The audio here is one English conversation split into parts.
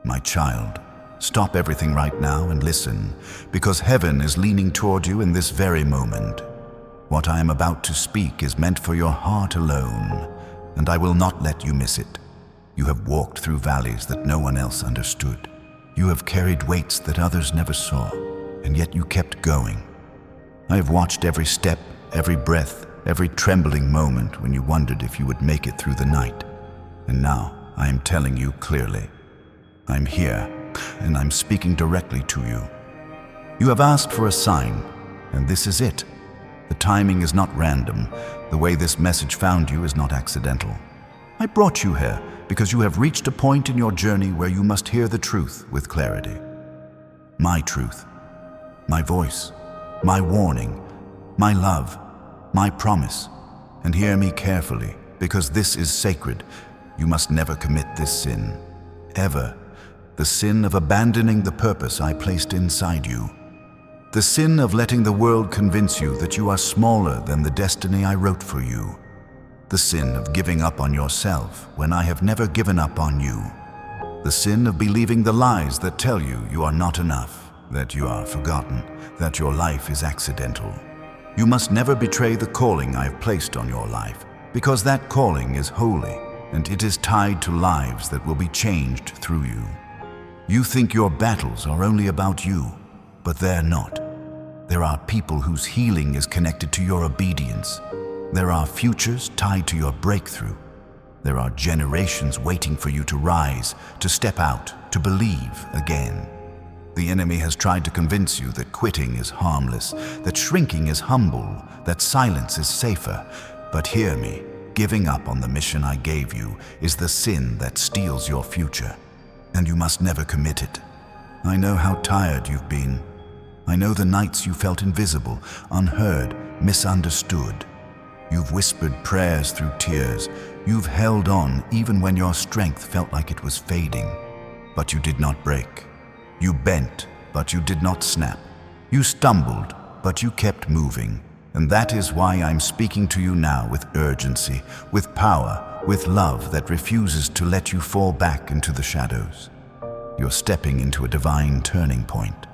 My child, stop everything right now and listen, because heaven is leaning toward you in this very moment. What I am about to speak is meant for your heart alone, and I will not let you miss it. You have walked through valleys that no one else understood. You have carried weights that others never saw, and yet you kept going. I have watched every step, every breath, every trembling moment when you wondered if you would make it through the night. And now I am telling you clearly, I'm here, and I'm speaking directly to you. You have asked for a sign, and this is it. The timing is not random. The way this message found you is not accidental. I brought you here because you have reached a point in your journey where you must hear the truth with clarity. My truth, my voice, my warning, my love, my promise. And hear me carefully, because this is sacred. You must never commit this sin, ever. The sin of abandoning the purpose I placed inside you. The sin of letting the world convince you that you are smaller than the destiny I wrote for you. The sin of giving up on yourself when I have never given up on you. The sin of believing the lies that tell you you are not enough, that you are forgotten, that your life is accidental. You must never betray the calling I have placed on your life, because that calling is holy, and it is tied to lives that will be changed through you. You think your battles are only about you, but they're not. There are people whose healing is connected to your obedience. There are futures tied to your breakthrough. There are generations waiting for you to rise, to step out, to believe again. The enemy has tried to convince you that quitting is harmless, that shrinking is humble, that silence is safer. But hear me, giving up on the mission I gave you is the sin that steals your future, and you must never commit it. I know how tired you've been. I know the nights you felt invisible, unheard, misunderstood. You've whispered prayers through tears. You've held on even when your strength felt like it was fading. But you did not break. You bent, but you did not snap. You stumbled, but you kept moving. And that is why I'm speaking to you now with urgency, with power, with love that refuses to let you fall back into the shadows. You're stepping into a divine turning point,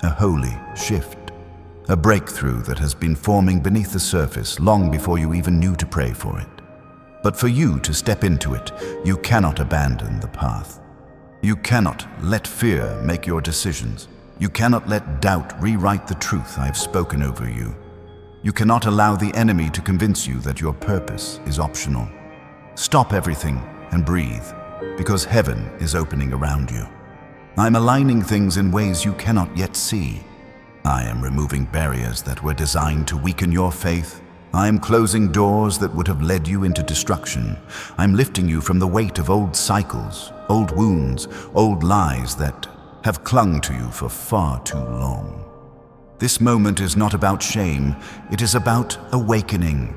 a holy shift. A breakthrough that has been forming beneath the surface long before you even knew to pray for it. But for you to step into it, you cannot abandon the path. You cannot let fear make your decisions. You cannot let doubt rewrite the truth I have spoken over you. You cannot allow the enemy to convince you that your purpose is optional. Stop everything and breathe, because heaven is opening around you. I'm aligning things in ways you cannot yet see. I am removing barriers that were designed to weaken your faith. I am closing doors that would have led you into destruction. I'm lifting you from the weight of old cycles, old wounds, old lies that have clung to you for far too long. This moment is not about shame, it is about awakening.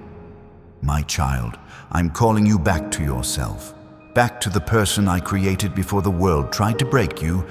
My child, I'm calling you back to yourself, back to the person I created before the world tried to break you,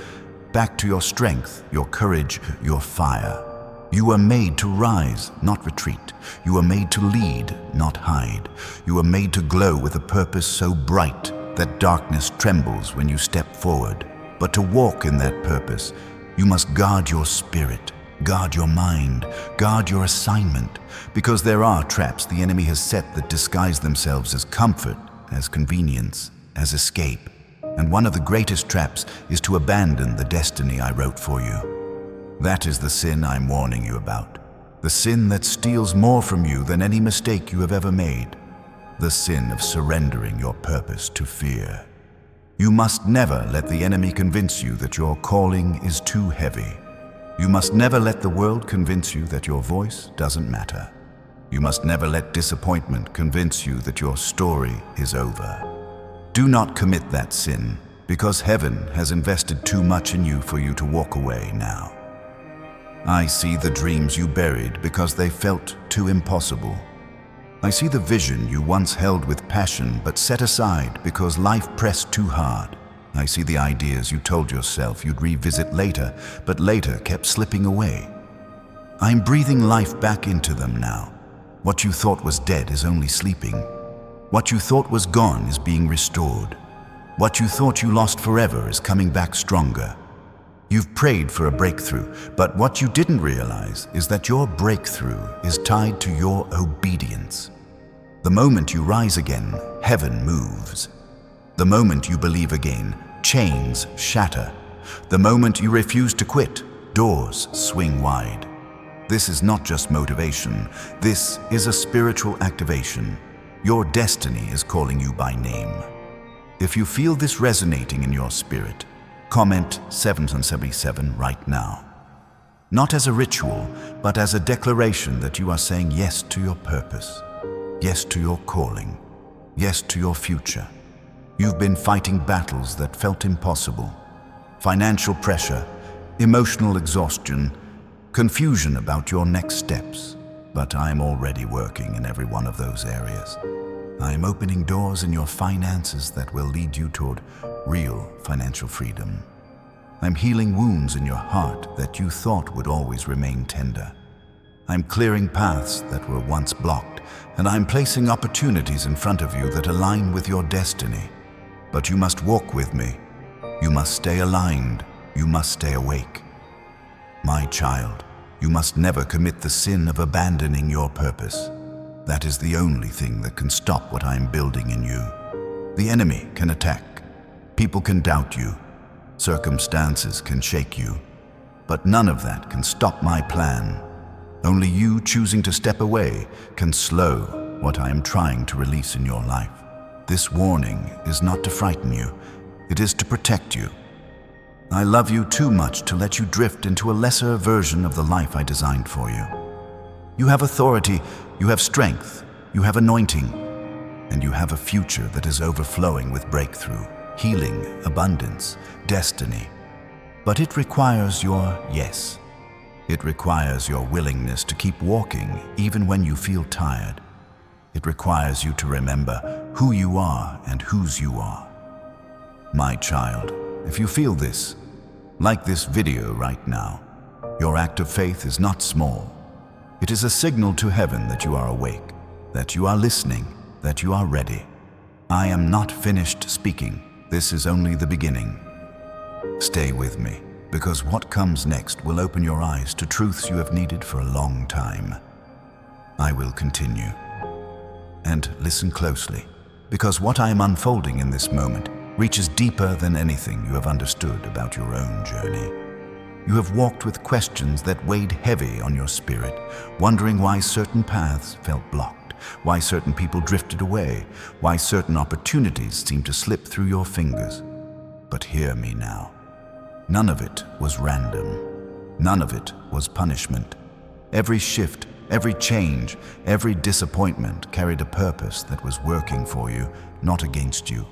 back to your strength, your courage, your fire. You were made to rise, not retreat. You were made to lead, not hide. You were made to glow with a purpose so bright that darkness trembles when you step forward. But to walk in that purpose, you must guard your spirit, guard your mind, guard your assignment, because there are traps the enemy has set that disguise themselves as comfort, as convenience, as escape. And one of the greatest traps is to abandon the destiny I wrote for you. That is the sin I'm warning you about. The sin that steals more from you than any mistake you have ever made. The sin of surrendering your purpose to fear. You must never let the enemy convince you that your calling is too heavy. You must never let the world convince you that your voice doesn't matter. You must never let disappointment convince you that your story is over. Do not commit that sin, because heaven has invested too much in you for you to walk away now. I see the dreams you buried because they felt too impossible. I see the vision you once held with passion but set aside because life pressed too hard. I see the ideas you told yourself you'd revisit later, but later kept slipping away. I'm breathing life back into them now. What you thought was dead is only sleeping. What you thought was gone is being restored. What you thought you lost forever is coming back stronger. You've prayed for a breakthrough, but what you didn't realize is that your breakthrough is tied to your obedience. The moment you rise again, heaven moves. The moment you believe again, chains shatter. The moment you refuse to quit, doors swing wide. This is not just motivation, this is a spiritual activation. Your destiny is calling you by name. If you feel this resonating in your spirit, comment 777 right now. Not as a ritual, but as a declaration that you are saying yes to your purpose, yes to your calling, yes to your future. You've been fighting battles that felt impossible. Financial pressure, emotional exhaustion, confusion about your next steps. But I'm already working in every one of those areas. I'm opening doors in your finances that will lead you toward real financial freedom. I'm healing wounds in your heart that you thought would always remain tender. I'm clearing paths that were once blocked, and I'm placing opportunities in front of you that align with your destiny. But you must walk with me. You must stay aligned. You must stay awake. My child, you must never commit the sin of abandoning your purpose. That is the only thing that can stop what I am building in you. The enemy can attack. People can doubt you. Circumstances can shake you. But none of that can stop my plan. Only you choosing to step away can slow what I am trying to release in your life. This warning is not to frighten you. It is to protect you. I love you too much to let you drift into a lesser version of the life I designed for you. You have authority, you have strength, you have anointing, and you have a future that is overflowing with breakthrough, healing, abundance, destiny. But it requires your yes. It requires your willingness to keep walking even when you feel tired. It requires you to remember who you are and whose you are. My child, if you feel this, like this video right now, your act of faith is not small. It is a signal to heaven that you are awake, that you are listening, that you are ready. I am not finished speaking. This is only the beginning. Stay with me, because what comes next will open your eyes to truths you have needed for a long time. I will continue. And listen closely, because what I am unfolding in this moment reaches deeper than anything you have understood about your own journey. You have walked with questions that weighed heavy on your spirit, wondering why certain paths felt blocked, why certain people drifted away, why certain opportunities seemed to slip through your fingers. But hear me now. None of it was random. None of it was punishment. Every shift, every change, every disappointment carried a purpose that was working for you, not against you.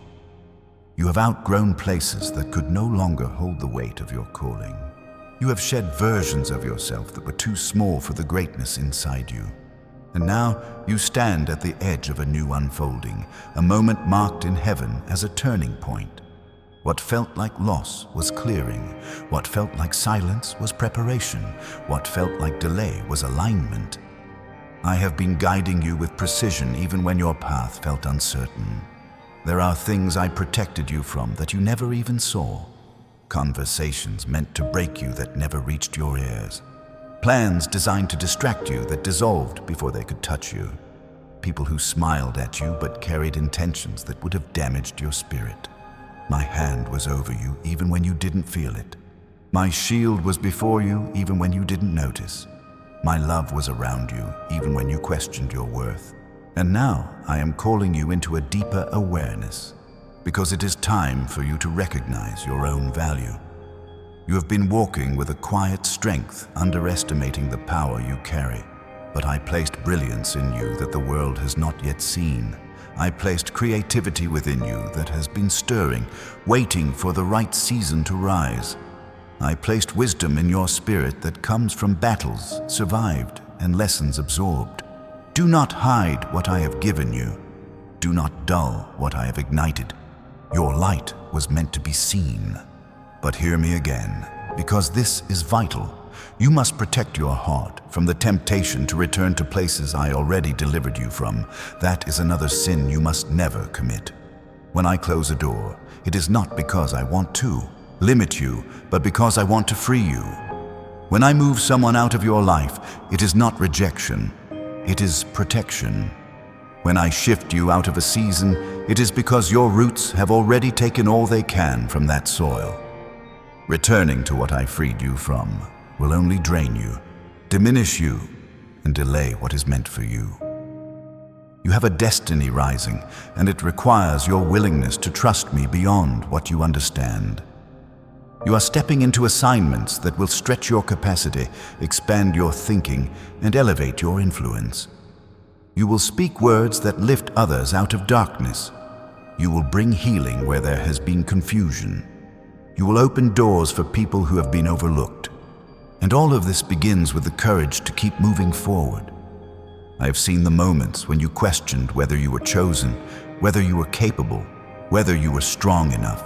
You have outgrown places that could no longer hold the weight of your calling. You have shed versions of yourself that were too small for the greatness inside you. And now you stand at the edge of a new unfolding, a moment marked in heaven as a turning point. What felt like loss was clearing. What felt like silence was preparation. What felt like delay was alignment. I have been guiding you with precision even when your path felt uncertain. There are things I protected you from that you never even saw. Conversations meant to break you that never reached your ears. Plans designed to distract you that dissolved before they could touch you. People who smiled at you but carried intentions that would have damaged your spirit. My hand was over you even when you didn't feel it. My shield was before you even when you didn't notice. My love was around you even when you questioned your worth. And now I am calling you into a deeper awareness, because it is time for you to recognize your own value. You have been walking with a quiet strength, underestimating the power you carry. But I placed brilliance in you that the world has not yet seen. I placed creativity within you that has been stirring, waiting for the right season to rise. I placed wisdom in your spirit that comes from battles survived and lessons absorbed. Do not hide what I have given you. Do not dull what I have ignited. Your light was meant to be seen. But hear me again, because this is vital. You must protect your heart from the temptation to return to places I already delivered you from. That is another sin you must never commit. When I close a door, it is not because I want to limit you, but because I want to free you. When I move someone out of your life, it is not rejection, it is protection. When I shift you out of a season, it is because your roots have already taken all they can from that soil. Returning to what I freed you from will only drain you, diminish you, and delay what is meant for you. You have a destiny rising, and it requires your willingness to trust me beyond what you understand. You are stepping into assignments that will stretch your capacity, expand your thinking, and elevate your influence. You will speak words that lift others out of darkness. You will bring healing where there has been confusion. You will open doors for people who have been overlooked. And all of this begins with the courage to keep moving forward. I have seen the moments when you questioned whether you were chosen, whether you were capable, whether you were strong enough.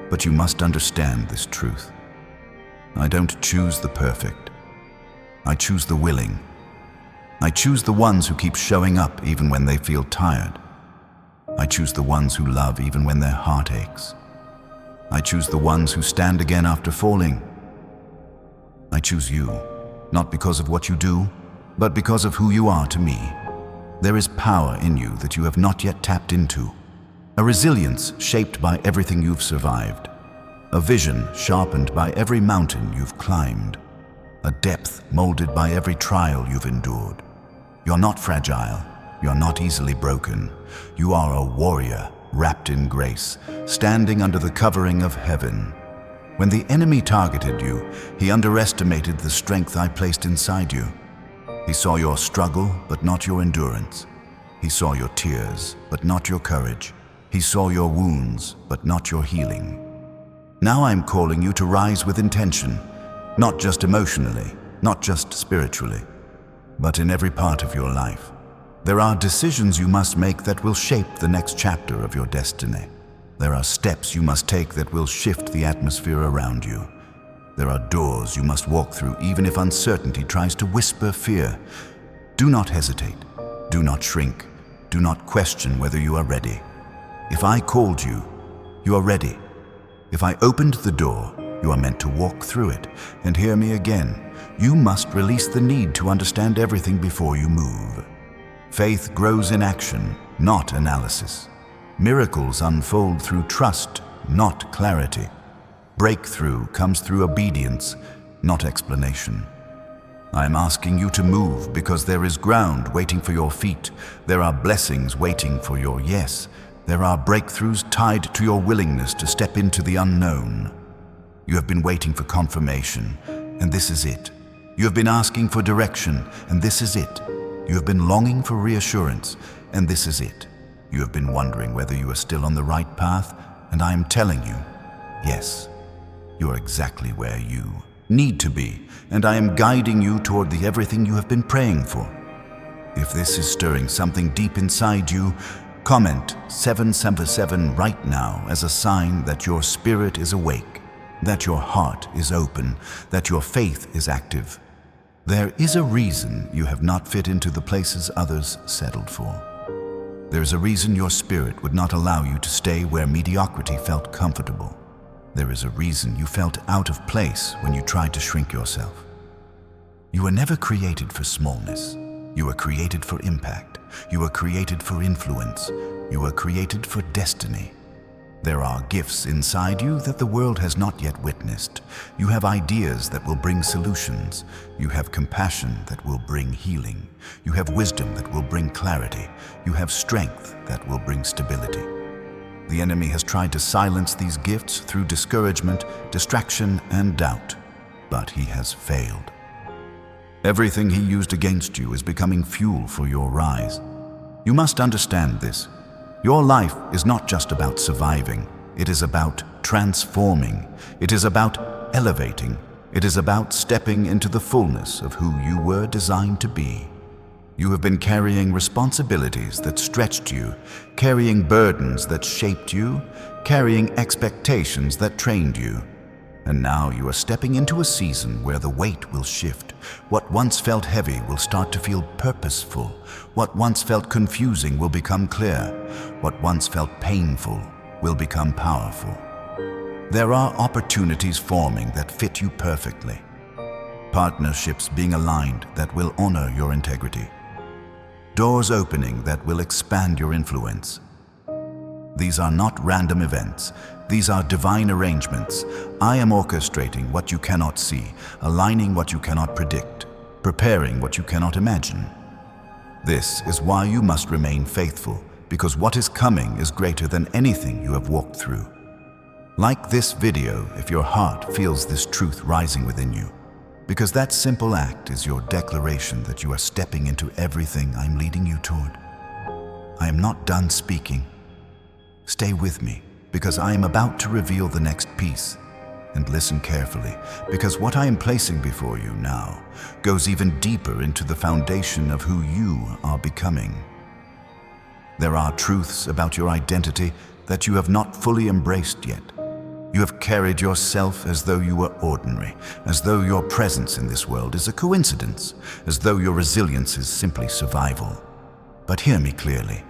But you must understand this truth. I don't choose the perfect. I choose the willing. I choose the ones who keep showing up even when they feel tired. I choose the ones who love even when their heart aches. I choose the ones who stand again after falling. I choose you, not because of what you do, but because of who you are to me. There is power in you that you have not yet tapped into. A resilience shaped by everything you've survived. A vision sharpened by every mountain you've climbed. A depth molded by every trial you've endured. You're not fragile. You're not easily broken. You are a warrior wrapped in grace, standing under the covering of heaven. When the enemy targeted you, he underestimated the strength I placed inside you. He saw your struggle, but not your endurance. He saw your tears, but not your courage. He saw your wounds, but not your healing. Now I'm calling you to rise with intention, not just emotionally, not just spiritually, but in every part of your life. There are decisions you must make that will shape the next chapter of your destiny. There are steps you must take that will shift the atmosphere around you. There are doors you must walk through even if uncertainty tries to whisper fear. Do not hesitate. Do not shrink. Do not question whether you are ready. If I called you, you are ready. If I opened the door, you are meant to walk through it. And hear me again, you must release the need to understand everything before you move. Faith grows in action, not analysis. Miracles unfold through trust, not clarity. Breakthrough comes through obedience, not explanation. I am asking you to move because there is ground waiting for your feet. There are blessings waiting for your yes. There are breakthroughs tied to your willingness to step into the unknown. You have been waiting for confirmation, and this is it. You have been asking for direction, and this is it. You have been longing for reassurance, and this is it. You have been wondering whether you are still on the right path, and I am telling you, yes, you are exactly where you need to be, and I am guiding you toward the everything you have been praying for. If this is stirring something deep inside you, comment 777 right now as a sign that your spirit is awake, that your heart is open, that your faith is active. There is a reason you have not fit into the places others settled for. There is a reason your spirit would not allow you to stay where mediocrity felt comfortable. There is a reason you felt out of place when you tried to shrink yourself. You were never created for smallness. You were created for impact. You were created for influence. You were created for destiny. There are gifts inside you that the world has not yet witnessed. You have ideas that will bring solutions. You have compassion that will bring healing. You have wisdom that will bring clarity. You have strength that will bring stability. The enemy has tried to silence these gifts through discouragement, distraction, and doubt, but he has failed. Everything he used against you is becoming fuel for your rise. You must understand this. Your life is not just about surviving. It is about transforming. It is about elevating. It is about stepping into the fullness of who you were designed to be. You have been carrying responsibilities that stretched you, carrying burdens that shaped you, carrying expectations that trained you. And now you are stepping into a season where the weight will shift. What once felt heavy will start to feel purposeful. What once felt confusing will become clear. What once felt painful will become powerful. There are opportunities forming that fit you perfectly. Partnerships being aligned that will honor your integrity. Doors opening that will expand your influence. These are not random events. These are divine arrangements. I am orchestrating what you cannot see, aligning what you cannot predict, preparing what you cannot imagine. This is why you must remain faithful, because what is coming is greater than anything you have walked through. Like this video if your heart feels this truth rising within you, because that simple act is your declaration that you are stepping into everything I'm leading you toward. I am not done speaking. Stay with me, because I am about to reveal the next piece. And listen carefully, because what I am placing before you now goes even deeper into the foundation of who you are becoming. There are truths about your identity that you have not fully embraced yet. You have carried yourself as though you were ordinary, as though your presence in this world is a coincidence, as though your resilience is simply survival. But hear me clearly.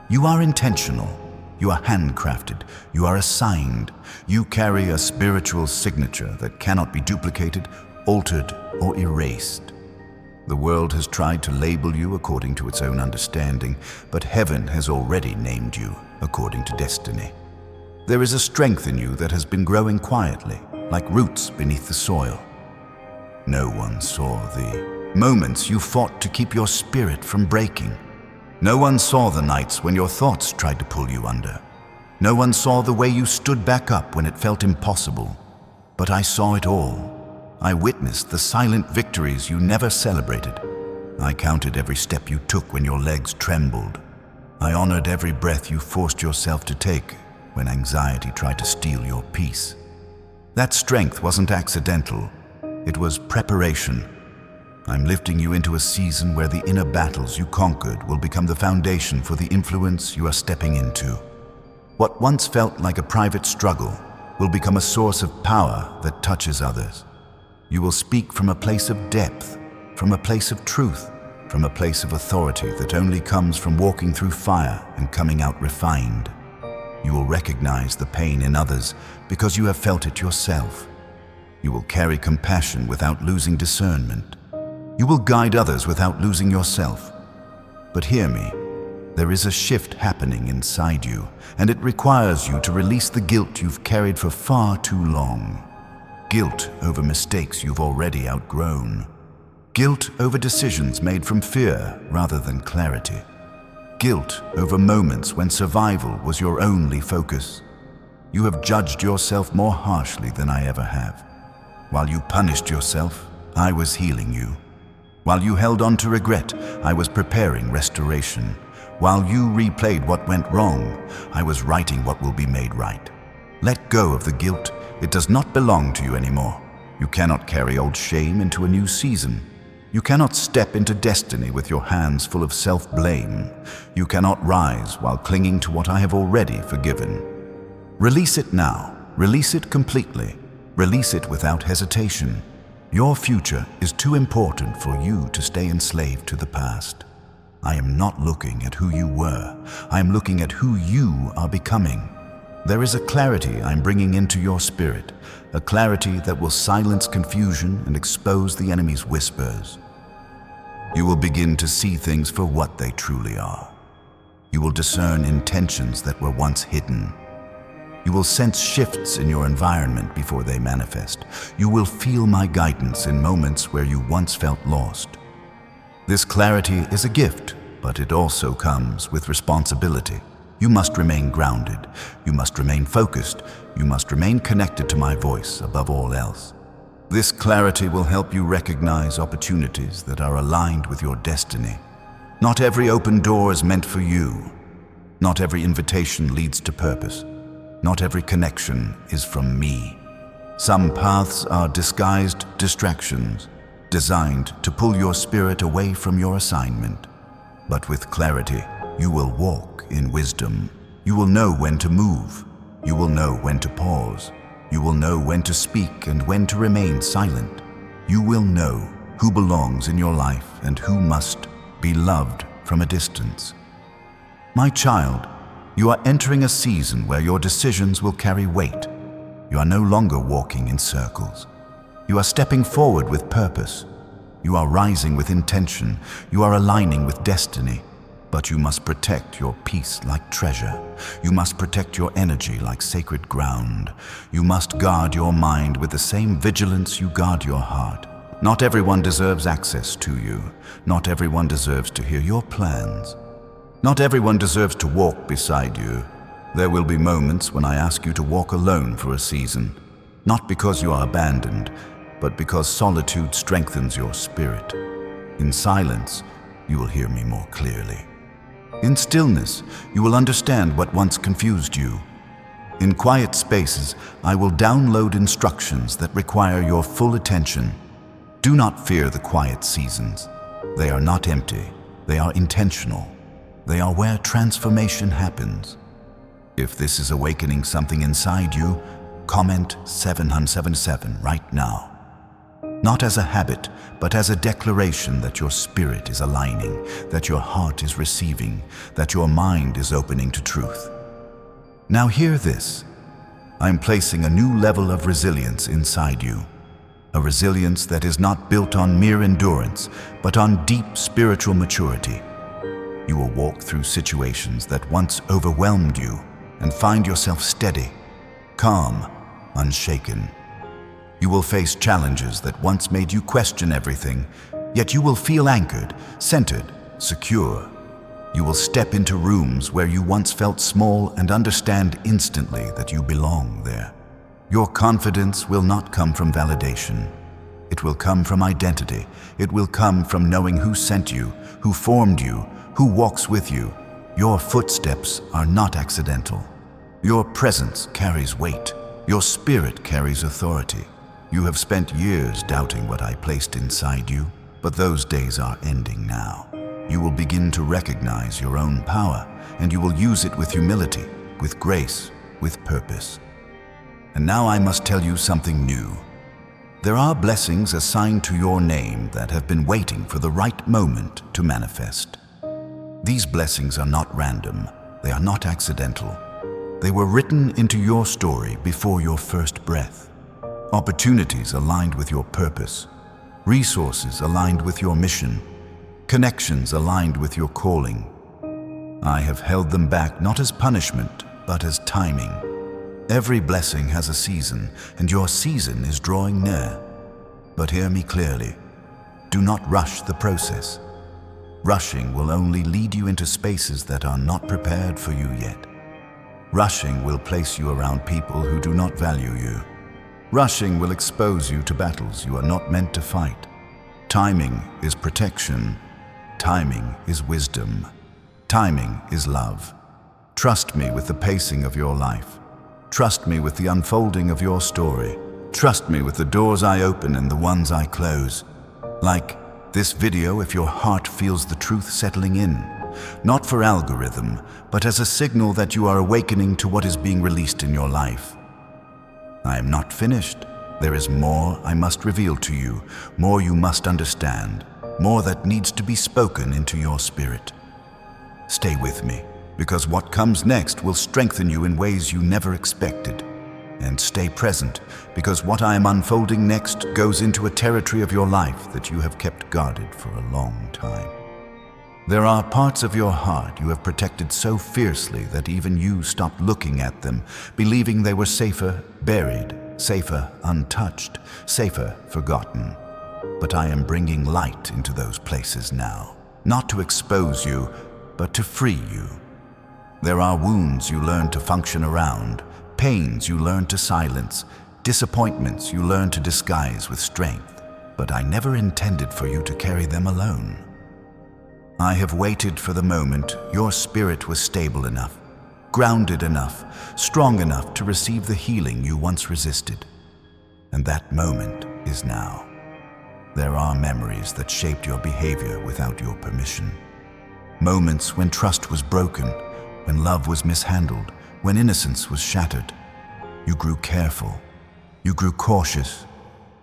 You are intentional. You are handcrafted. You are assigned. You carry a spiritual signature that cannot be duplicated, altered, or erased. The world has tried to label you according to its own understanding, but heaven has already named you according to destiny. There is a strength in you that has been growing quietly, like roots beneath the soil. No one saw the moments you fought to keep your spirit from breaking. No one saw the nights when your thoughts tried to pull you under. No one saw the way you stood back up when it felt impossible. But I saw it all. I witnessed the silent victories you never celebrated. I counted every step you took when your legs trembled. I honored every breath you forced yourself to take when anxiety tried to steal your peace. That strength wasn't accidental. It was preparation. I'm lifting you into a season where the inner battles you conquered will become the foundation for the influence you are stepping into. What once felt like a private struggle will become a source of power that touches others. You will speak from a place of depth, from a place of truth, from a place of authority that only comes from walking through fire and coming out refined. You will recognize the pain in others because you have felt it yourself. You will carry compassion without losing discernment. You will guide others without losing yourself. But hear me, there is a shift happening inside you, and it requires you to release the guilt you've carried for far too long. Guilt over mistakes you've already outgrown. Guilt over decisions made from fear rather than clarity. Guilt over moments when survival was your only focus. You have judged yourself more harshly than I ever have. While you punished yourself, I was healing you. While you held on to regret, I was preparing restoration. While you replayed what went wrong, I was writing what will be made right. Let go of the guilt. It does not belong to you anymore. You cannot carry old shame into a new season. You cannot step into destiny with your hands full of self-blame. You cannot rise while clinging to what I have already forgiven. Release it now. Release it completely. Release it without hesitation. Your future is too important for you to stay enslaved to the past. I am not looking at who you were. I am looking at who you are becoming. There is a clarity I'm bringing into your spirit, a clarity that will silence confusion and expose the enemy's whispers. You will begin to see things for what they truly are. You will discern intentions that were once hidden. You will sense shifts in your environment before they manifest. You will feel my guidance in moments where you once felt lost. This clarity is a gift, but it also comes with responsibility. You must remain grounded. You must remain focused. You must remain connected to my voice above all else. This clarity will help you recognize opportunities that are aligned with your destiny. Not every open door is meant for you. Not every invitation leads to purpose. Not every connection is from me. Some paths are disguised distractions, designed to pull your spirit away from your assignment. But with clarity, you will walk in wisdom. You will know when to move. You will know when to pause. You will know when to speak and when to remain silent. You will know who belongs in your life and who must be loved from a distance. My child, You are entering a season where your decisions will carry weight. You are no longer walking in circles. You are stepping forward with purpose. You are rising with intention. You are aligning with destiny. But you must protect your peace like treasure. You must protect your energy like sacred ground. You must guard your mind with the same vigilance you guard your heart. Not everyone deserves access to you. Not everyone deserves to hear your plans. Not everyone deserves to walk beside you. There will be moments when I ask you to walk alone for a season, not because you are abandoned, but because solitude strengthens your spirit. In silence, you will hear me more clearly. In stillness, you will understand what once confused you. In quiet spaces, I will download instructions that require your full attention. Do not fear the quiet seasons. They are not empty. They are intentional. They are where transformation happens. If this is awakening something inside you, comment 777 right now. Not as a habit, but as a declaration that your spirit is aligning, that your heart is receiving, that your mind is opening to truth. Now hear this. I'm placing a new level of resilience inside you. A resilience that is not built on mere endurance, but on deep spiritual maturity. You will walk through situations that once overwhelmed you and find yourself steady, calm, unshaken. You will face challenges that once made you question everything, yet you will feel anchored, centered, secure. You will step into rooms where you once felt small and understand instantly that you belong there. Your confidence will not come from validation. It will come from identity. It will come from knowing who sent you, who formed you, who walks with you. Your footsteps are not accidental. Your presence carries weight. Your spirit carries authority. You have spent years doubting what I placed inside you, but those days are ending now. You will begin to recognize your own power, and you will use it with humility, with grace, with purpose. And now I must tell you something new. There are blessings assigned to your name that have been waiting for the right moment to manifest. These blessings are not random. They are not accidental. They were written into your story before your first breath. Opportunities aligned with your purpose. Resources aligned with your mission. Connections aligned with your calling. I have held them back not as punishment, but as timing. Every blessing has a season, and your season is drawing near. But hear me clearly. Do not rush the process. Rushing will only lead you into spaces that are not prepared for you yet. Rushing will place you around people who do not value you. Rushing will expose you to battles you are not meant to fight. Timing is protection. Timing is wisdom. Timing is love. Trust me with the pacing of your life. Trust me with the unfolding of your story. Trust me with the doors I open and the ones I close. Like this video, if your heart feels the truth settling in, not for algorithm, but as a signal that you are awakening to what is being released in your life. I am not finished. There is more I must reveal to you, more you must understand, more that needs to be spoken into your spirit. Stay with me, because what comes next will strengthen you in ways you never expected. And stay present, because what I am unfolding next goes into a territory of your life that you have kept guarded for a long time. There are parts of your heart you have protected so fiercely that even you stopped looking at them, believing they were safer buried, safer untouched, safer forgotten. But I am bringing light into those places now, not to expose you, but to free you. There are wounds you learn to function around, pains you learn to silence, disappointments you learn to disguise with strength, but I never intended for you to carry them alone. I have waited for the moment your spirit was stable enough, grounded enough, strong enough to receive the healing you once resisted. And that moment is now. There are memories that shaped your behavior without your permission. Moments when trust was broken, when love was mishandled, when innocence was shattered. You grew careful. You grew cautious.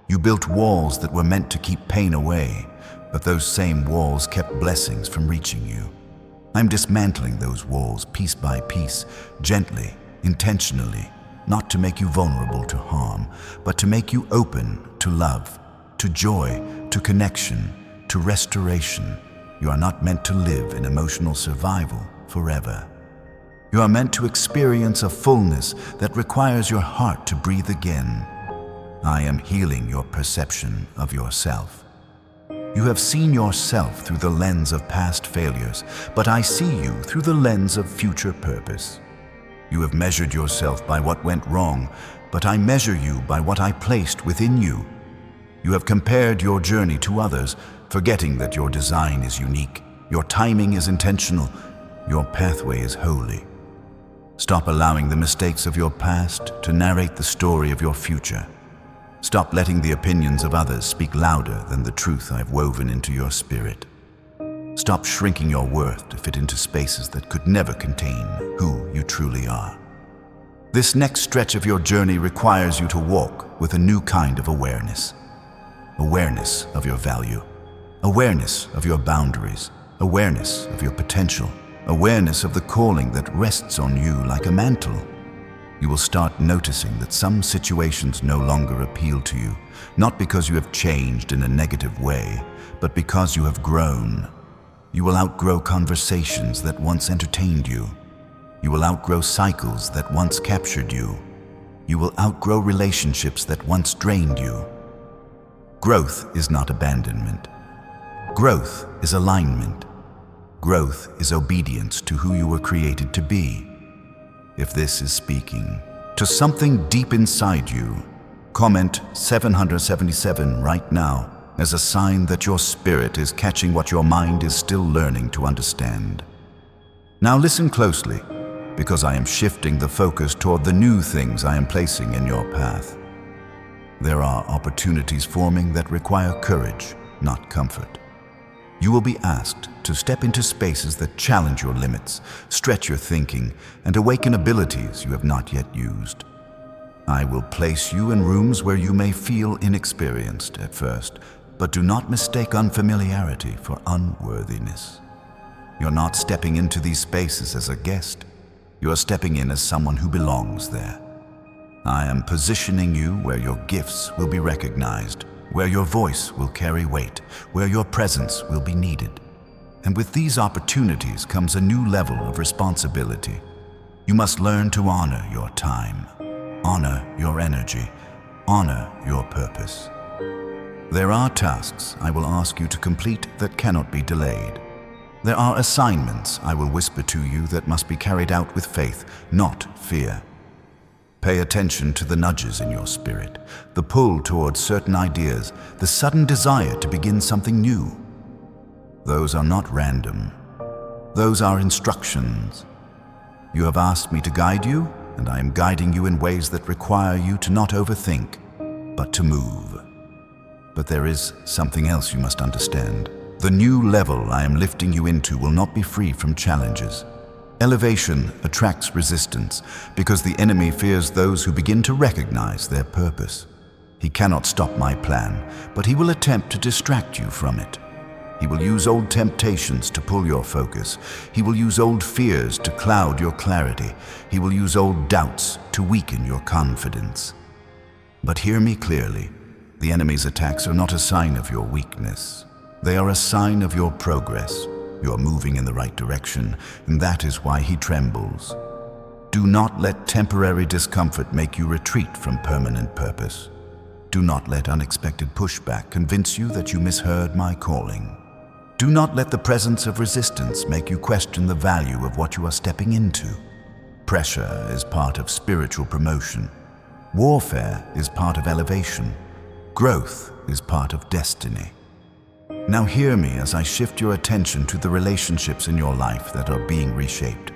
You built walls that were meant to keep pain away, but those same walls kept blessings from reaching you. I'm dismantling those walls piece by piece, gently, intentionally, not to make you vulnerable to harm, but to make you open to love, to joy, to connection, to restoration. You are not meant to live in emotional survival forever. You are meant to experience a fullness that requires your heart to breathe again. I am healing your perception of yourself. You have seen yourself through the lens of past failures, but I see you through the lens of future purpose. You have measured yourself by what went wrong, but I measure you by what I placed within you. You have compared your journey to others, forgetting that your design is unique, your timing is intentional, your pathway is holy. Stop allowing the mistakes of your past to narrate the story of your future. Stop letting the opinions of others speak louder than the truth I've woven into your spirit. Stop shrinking your worth to fit into spaces that could never contain who you truly are. This next stretch of your journey requires you to walk with a new kind of awareness. Awareness of your value. Awareness of your boundaries. Awareness of your potential. Awareness of the calling that rests on you like a mantle. You will start noticing that some situations no longer appeal to you, not because you have changed in a negative way, but because you have grown. You will outgrow conversations that once entertained you. You will outgrow cycles that once captured you. You will outgrow relationships that once drained you. Growth is not abandonment. Growth is alignment. Growth is obedience to who you were created to be. If this is speaking to something deep inside you, comment 777 right now as a sign that your spirit is catching what your mind is still learning to understand. Now listen closely, because I am shifting the focus toward the new things I am placing in your path. There are opportunities forming that require courage, not comfort. You will be asked to step into spaces that challenge your limits, stretch your thinking, and awaken abilities you have not yet used. I will place you in rooms where you may feel inexperienced at first, but do not mistake unfamiliarity for unworthiness. You're not stepping into these spaces as a guest. You are stepping in as someone who belongs there. I am positioning you where your gifts will be recognized, where your voice will carry weight, where your presence will be needed. And with these opportunities comes a new level of responsibility. You must learn to honor your time, honor your energy, honor your purpose. There are tasks I will ask you to complete that cannot be delayed. There are assignments I will whisper to you that must be carried out with faith, not fear. Pay attention to the nudges in your spirit, the pull towards certain ideas, the sudden desire to begin something new. Those are not random. Those are instructions. You have asked me to guide you, and I am guiding you in ways that require you to not overthink, but to move. But there is something else you must understand. The new level I am lifting you into will not be free from challenges. Elevation attracts resistance because the enemy fears those who begin to recognize their purpose. He cannot stop my plan, but he will attempt to distract you from it. He will use old temptations to pull your focus. He will use old fears to cloud your clarity. He will use old doubts to weaken your confidence. But hear me clearly. The enemy's attacks are not a sign of your weakness. They are a sign of your progress. You are moving in the right direction, and that is why he trembles. Do not let temporary discomfort make you retreat from permanent purpose. Do not let unexpected pushback convince you that you misheard my calling. Do not let the presence of resistance make you question the value of what you are stepping into. Pressure is part of spiritual promotion. Warfare is part of elevation. Growth is part of destiny. Now hear me as I shift your attention to the relationships in your life that are being reshaped.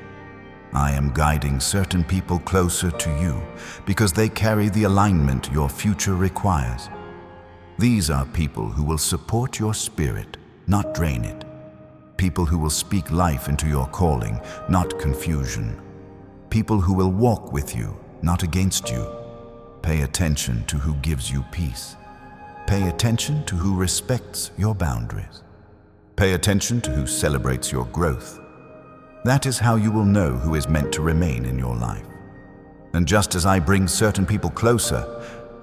I am guiding certain people closer to you because they carry the alignment your future requires. These are people who will support your spirit, not drain it. People who will speak life into your calling, not confusion. People who will walk with you, not against you. Pay attention to who gives you peace. Pay attention to who respects your boundaries. Pay attention to who celebrates your growth. That is how you will know who is meant to remain in your life. And just as I bring certain people closer,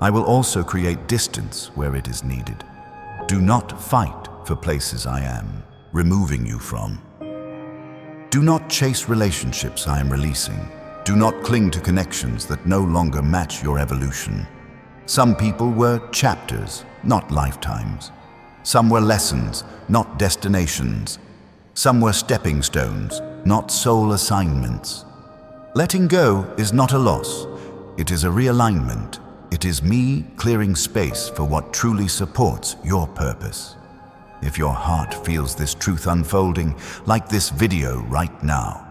I will also create distance where it is needed. Do not fight for places I am removing you from. Do not chase relationships I am releasing. Do not cling to connections that no longer match your evolution. Some people were chapters, not lifetimes. Some were lessons, not destinations. Some were stepping stones, not soul assignments. Letting go is not a loss. It is a realignment. It is me clearing space for what truly supports your purpose. If your heart feels this truth unfolding, like this video right now,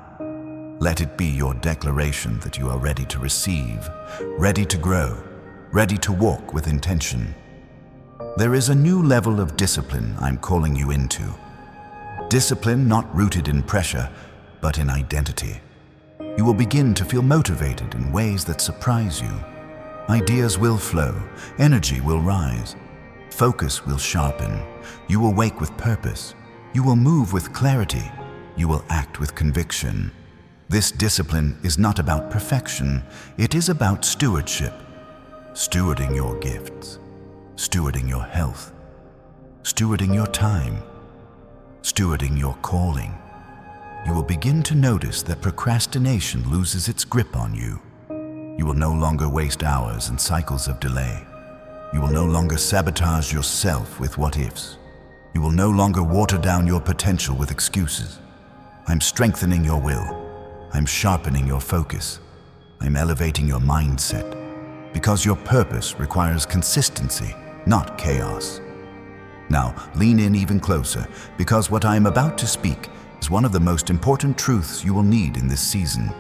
let it be your declaration that you are ready to receive, ready to grow, ready to walk with intention. There is a new level of discipline I'm calling you into. Discipline not rooted in pressure, but in identity. You will begin to feel motivated in ways that surprise you. Ideas will flow, energy will rise, focus will sharpen. You will wake with purpose. You will move with clarity. You will act with conviction. This discipline is not about perfection. It is about stewardship. Stewarding your gifts, stewarding your health, stewarding your time, stewarding your calling. You will begin to notice that procrastination loses its grip on you. You will no longer waste hours in cycles of delay. You will no longer sabotage yourself with what-ifs. You will no longer water down your potential with excuses. I'm strengthening your will. I'm sharpening your focus. I'm elevating your mindset. Because your purpose requires consistency, not chaos. Now, lean in even closer, because what I am about to speak is one of the most important truths you will need in this season.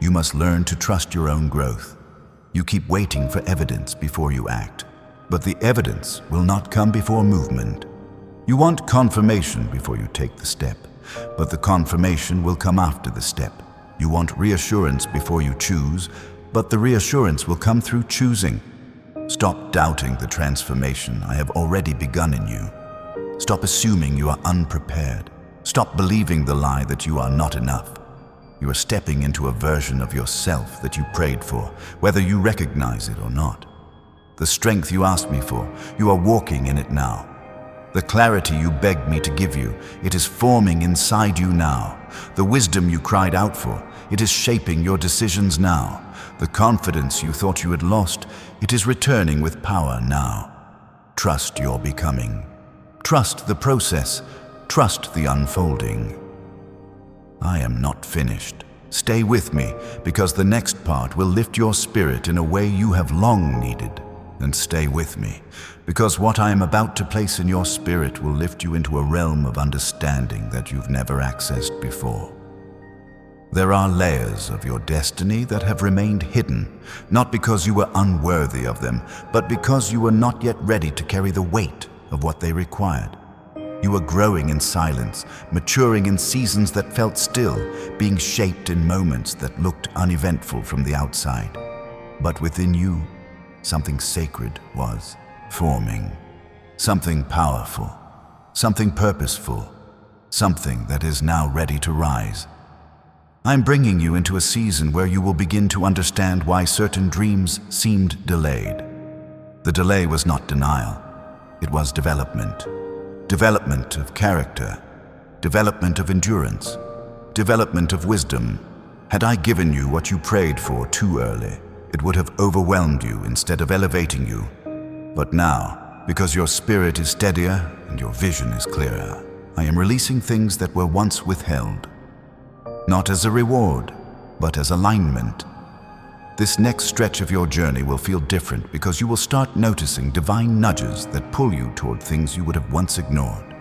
You must learn to trust your own growth. You keep waiting for evidence before you act, but the evidence will not come before movement. You want confirmation before you take the step, but the confirmation will come after the step. You want reassurance before you choose, but the reassurance will come through choosing. Stop doubting the transformation I have already begun in you. Stop assuming you are unprepared. Stop believing the lie that you are not enough. You are stepping into a version of yourself that you prayed for, whether you recognize it or not. The strength you asked me for, you are walking in it now. The clarity you begged me to give you, it is forming inside you now. The wisdom you cried out for, it is shaping your decisions now. The confidence you thought you had lost, it is returning with power now. Trust your becoming. Trust the process. Trust the unfolding. I am not finished. Stay with me, because the next part will lift your spirit in a way you have long needed. And stay with me, because what I am about to place in your spirit will lift you into a realm of understanding that you've never accessed before. There are layers of your destiny that have remained hidden, not because you were unworthy of them, but because you were not yet ready to carry the weight of what they required. You were growing in silence, maturing in seasons that felt still, being shaped in moments that looked uneventful from the outside. But within you, something sacred was forming. Something powerful, something purposeful, something that is now ready to rise. I'm bringing you into a season where you will begin to understand why certain dreams seemed delayed. The delay was not denial, it was development. Development of character, development of endurance, development of wisdom. Had I given you what you prayed for too early, it would have overwhelmed you instead of elevating you. But now, because your spirit is steadier and your vision is clearer, I am releasing things that were once withheld. Not as a reward, but as alignment. This next stretch of your journey will feel different because you will start noticing divine nudges that pull you toward things you would have once ignored.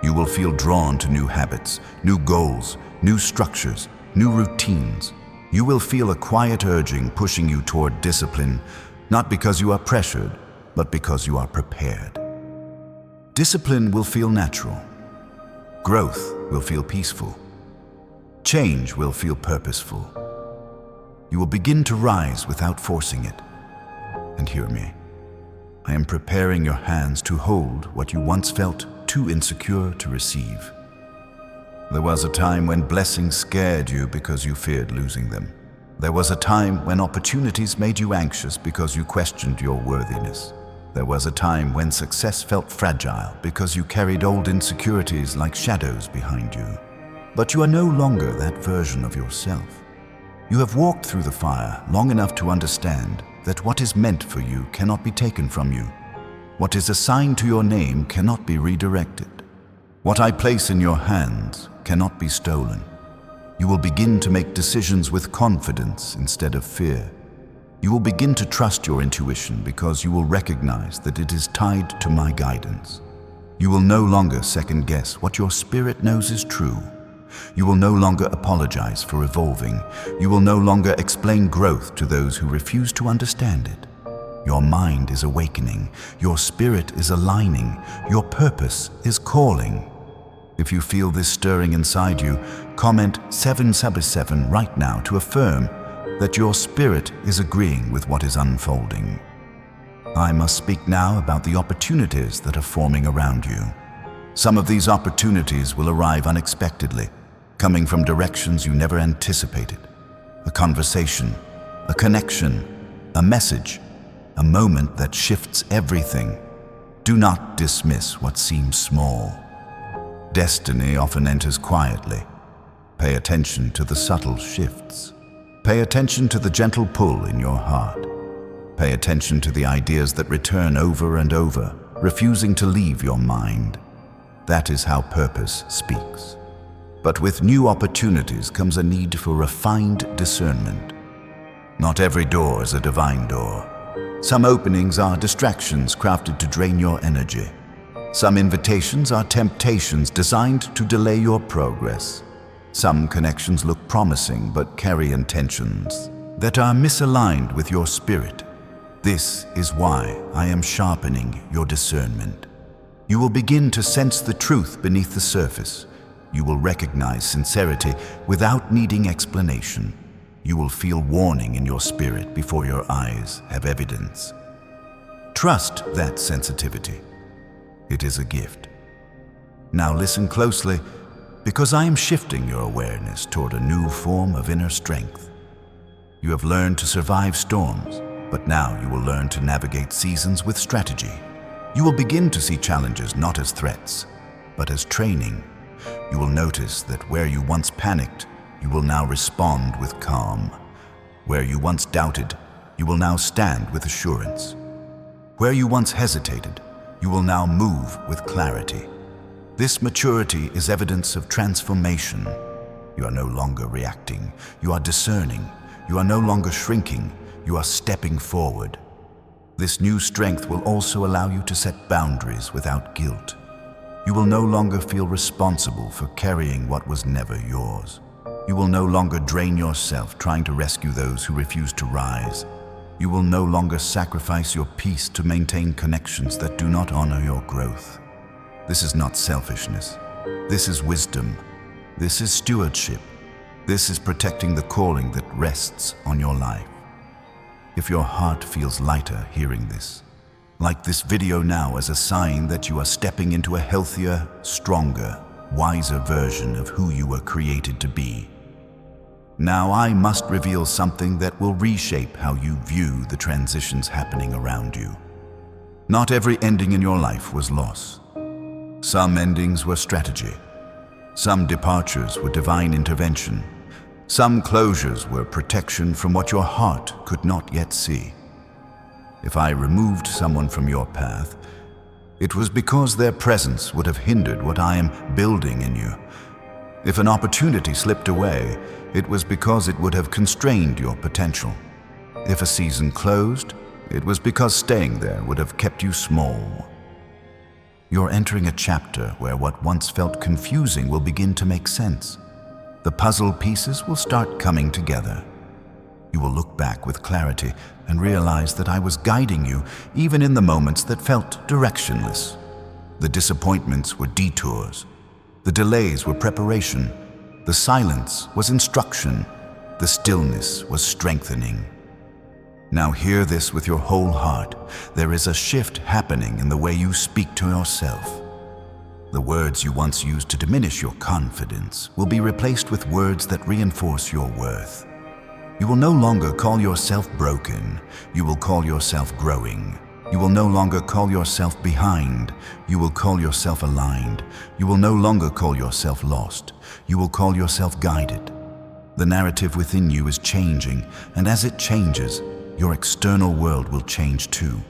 You will feel drawn to new habits, new goals, new structures, new routines. You will feel a quiet urging pushing you toward discipline, not because you are pressured, but because you are prepared. Discipline will feel natural. Growth will feel peaceful. Change will feel purposeful. You will begin to rise without forcing it. And hear me. I am preparing your hands to hold what you once felt too insecure to receive. There was a time when blessings scared you because you feared losing them. There was a time when opportunities made you anxious because you questioned your worthiness. There was a time when success felt fragile because you carried old insecurities like shadows behind you. But you are no longer that version of yourself. You have walked through the fire long enough to understand that what is meant for you cannot be taken from you. What is assigned to your name cannot be redirected. What I place in your hands cannot be stolen. You will begin to make decisions with confidence instead of fear. You will begin to trust your intuition because you will recognize that it is tied to my guidance. You will no longer second guess what your spirit knows is true. You will no longer apologize for evolving. You will no longer explain growth to those who refuse to understand it. Your mind is awakening. Your spirit is aligning. Your purpose is calling. If you feel this stirring inside you, comment 777 right now to affirm that your spirit is agreeing with what is unfolding. I must speak now about the opportunities that are forming around you. Some of these opportunities will arrive unexpectedly, coming from directions you never anticipated. A conversation, a connection, a message, a moment that shifts everything. Do not dismiss what seems small. Destiny often enters quietly. Pay attention to the subtle shifts. Pay attention to the gentle pull in your heart. Pay attention to the ideas that return over and over, refusing to leave your mind. That is how purpose speaks. But with new opportunities comes a need for refined discernment. Not every door is a divine door. Some openings are distractions crafted to drain your energy. Some invitations are temptations designed to delay your progress. Some connections look promising but carry intentions that are misaligned with your spirit. This is why I am sharpening your discernment. You will begin to sense the truth beneath the surface. You will recognize sincerity without needing explanation. You will feel warning in your spirit before your eyes have evidence. Trust that sensitivity. It is a gift. Now listen closely, because I am shifting your awareness toward a new form of inner strength. You have learned to survive storms, but now you will learn to navigate seasons with strategy. You will begin to see challenges not as threats, but as training. You will notice that where you once panicked, you will now respond with calm. Where you once doubted, you will now stand with assurance. Where you once hesitated, you will now move with clarity. This maturity is evidence of transformation. You are no longer reacting. You are discerning. You are no longer shrinking. You are stepping forward. This new strength will also allow you to set boundaries without guilt. You will no longer feel responsible for carrying what was never yours. You will no longer drain yourself trying to rescue those who refuse to rise. You will no longer sacrifice your peace to maintain connections that do not honor your growth. This is not selfishness. This is wisdom. This is stewardship. This is protecting the calling that rests on your life. If your heart feels lighter hearing this, like this video now as a sign that you are stepping into a healthier, stronger, wiser version of who you were created to be. Now I must reveal something that will reshape how you view the transitions happening around you. Not every ending in your life was loss. Some endings were strategy. Some departures were divine intervention. Some closures were protection from what your heart could not yet see. If I removed someone from your path, it was because their presence would have hindered what I am building in you. If an opportunity slipped away, it was because it would have constrained your potential. If a season closed, it was because staying there would have kept you small. You're entering a chapter where what once felt confusing will begin to make sense. The puzzle pieces will start coming together. You will look back with clarity and realize that I was guiding you even in the moments that felt directionless. The disappointments were detours. The delays were preparation. The silence was instruction. The stillness was strengthening. Now hear this with your whole heart. There is a shift happening in the way you speak to yourself. The words you once used to diminish your confidence will be replaced with words that reinforce your worth. You will no longer call yourself broken. You will call yourself growing. You will no longer call yourself behind. You will call yourself aligned. You will no longer call yourself lost. You will call yourself guided. The narrative within you is changing, and as it changes, your external world will change too.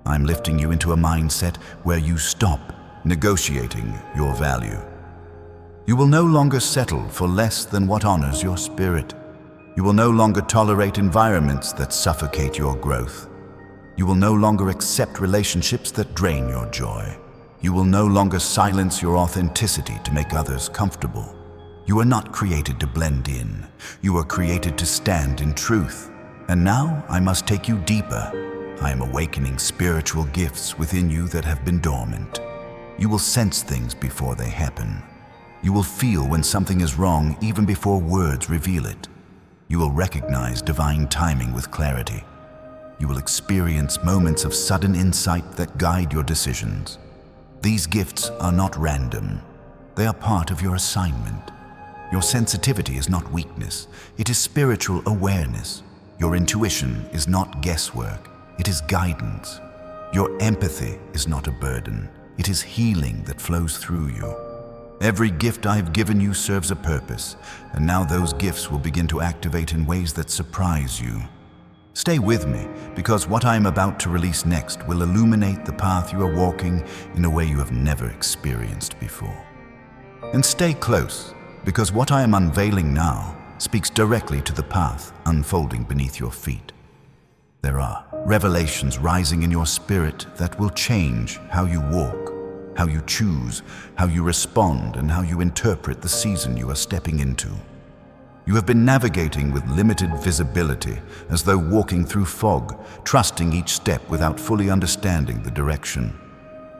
I'm lifting you into a mindset where you stop negotiating your value. You will no longer settle for less than what honors your spirit. You will no longer tolerate environments that suffocate your growth. You will no longer accept relationships that drain your joy. You will no longer silence your authenticity to make others comfortable. You are not created to blend in. You are created to stand in truth. And now I must take you deeper. I am awakening spiritual gifts within you that have been dormant. You will sense things before they happen. You will feel when something is wrong even before words reveal it. You will recognize divine timing with clarity. You will experience moments of sudden insight that guide your decisions. These gifts are not random. They are part of your assignment. Your sensitivity is not weakness. It is spiritual awareness. Your intuition is not guesswork. It is guidance. Your empathy is not a burden. It is healing that flows through you. Every gift I have given you serves a purpose, and now those gifts will begin to activate in ways that surprise you. Stay with me, because what I am about to release next will illuminate the path you are walking in a way you have never experienced before. And stay close, because what I am unveiling now speaks directly to the path unfolding beneath your feet. There are revelations rising in your spirit that will change how you walk, how you choose, how you respond, and how you interpret the season you are stepping into. You have been navigating with limited visibility, as though walking through fog, trusting each step without fully understanding the direction.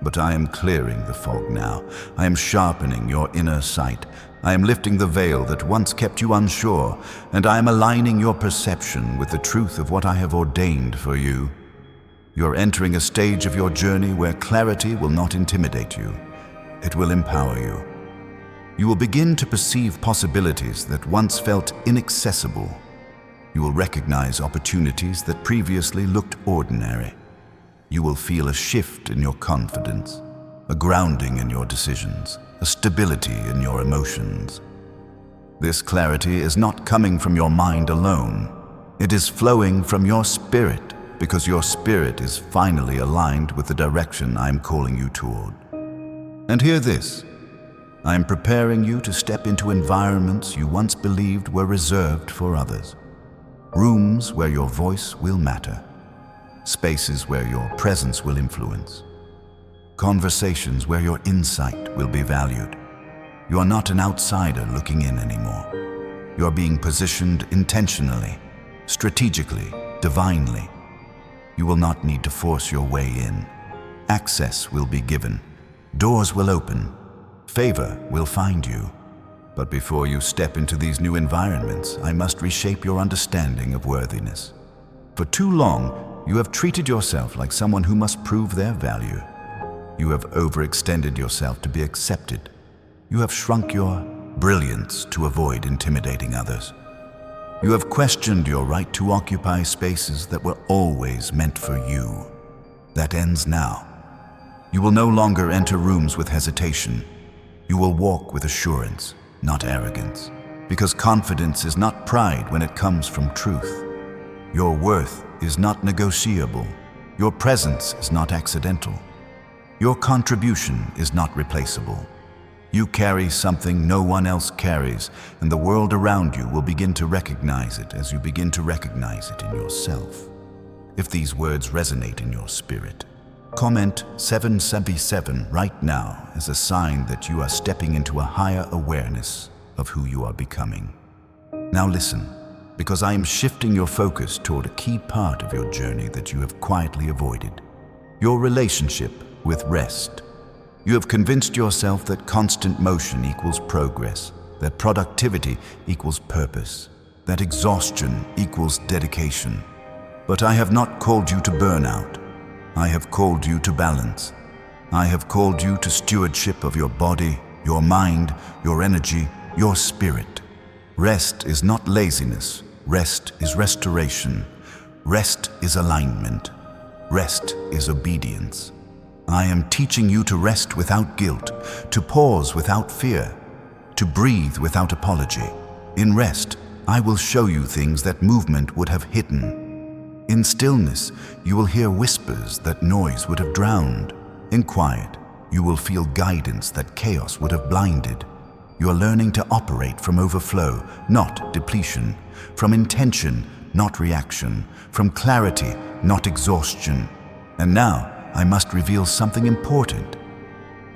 But I am clearing the fog now. I am sharpening your inner sight. I am lifting the veil that once kept you unsure, and I am aligning your perception with the truth of what I have ordained for you. You're entering a stage of your journey where clarity will not intimidate you. It will empower you. You will begin to perceive possibilities that once felt inaccessible. You will recognize opportunities that previously looked ordinary. You will feel a shift in your confidence, a grounding in your decisions, a stability in your emotions. This clarity is not coming from your mind alone. It is flowing from your spirit, because your spirit is finally aligned with the direction I am calling you toward. And hear this. I am preparing you to step into environments you once believed were reserved for others. Rooms where your voice will matter. Spaces where your presence will influence. Conversations where your insight will be valued. You are not an outsider looking in anymore. You are being positioned intentionally, strategically, divinely. You will not need to force your way in. Access will be given. Doors will open. Favor will find you. But before you step into these new environments, I must reshape your understanding of worthiness. For too long, you have treated yourself like someone who must prove their value. You have overextended yourself to be accepted. You have shrunk your brilliance to avoid intimidating others. You have questioned your right to occupy spaces that were always meant for you. That ends now. You will no longer enter rooms with hesitation. You will walk with assurance, not arrogance, because confidence is not pride when it comes from truth. Your worth is not negotiable. Your presence is not accidental. Your contribution is not replaceable. You carry something no one else carries, and the world around you will begin to recognize it as you begin to recognize it in yourself. If these words resonate in your spirit, comment 777 right now as a sign that you are stepping into a higher awareness of who you are becoming. Now listen, because I am shifting your focus toward a key part of your journey that you have quietly avoided. Your relationship with rest. You have convinced yourself that constant motion equals progress, that productivity equals purpose, that exhaustion equals dedication. But I have not called you to burnout. I have called you to balance. I have called you to stewardship of your body, your mind, your energy, your spirit. Rest is not laziness. Rest is restoration. Rest is alignment. Rest is obedience. I am teaching you to rest without guilt, to pause without fear, to breathe without apology. In rest, I will show you things that movement would have hidden. In stillness, you will hear whispers that noise would have drowned. In quiet, you will feel guidance that chaos would have blinded. You are learning to operate from overflow, not depletion, from intention, not reaction, from clarity, not exhaustion. And now, I must reveal something important.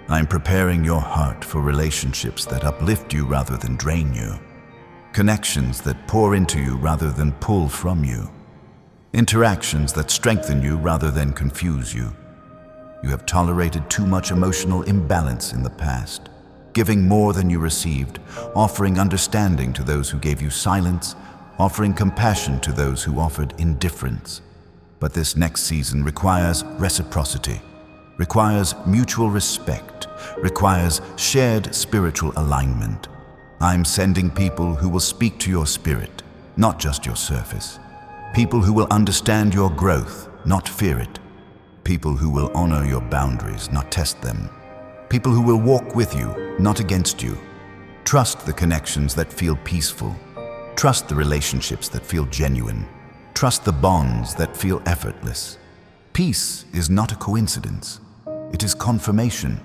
I am preparing your heart for relationships that uplift you rather than drain you. Connections that pour into you rather than pull from you. Interactions that strengthen you rather than confuse you. You have tolerated too much emotional imbalance in the past, giving more than you received, offering understanding to those who gave you silence, offering compassion to those who offered indifference. But this next season requires reciprocity, requires mutual respect, requires shared spiritual alignment. I'm sending people who will speak to your spirit, not just your surface. People who will understand your growth, not fear it. People who will honor your boundaries, not test them. People who will walk with you, not against you. Trust the connections that feel peaceful. Trust the relationships that feel genuine. Trust the bonds that feel effortless. Peace is not a coincidence. It is confirmation.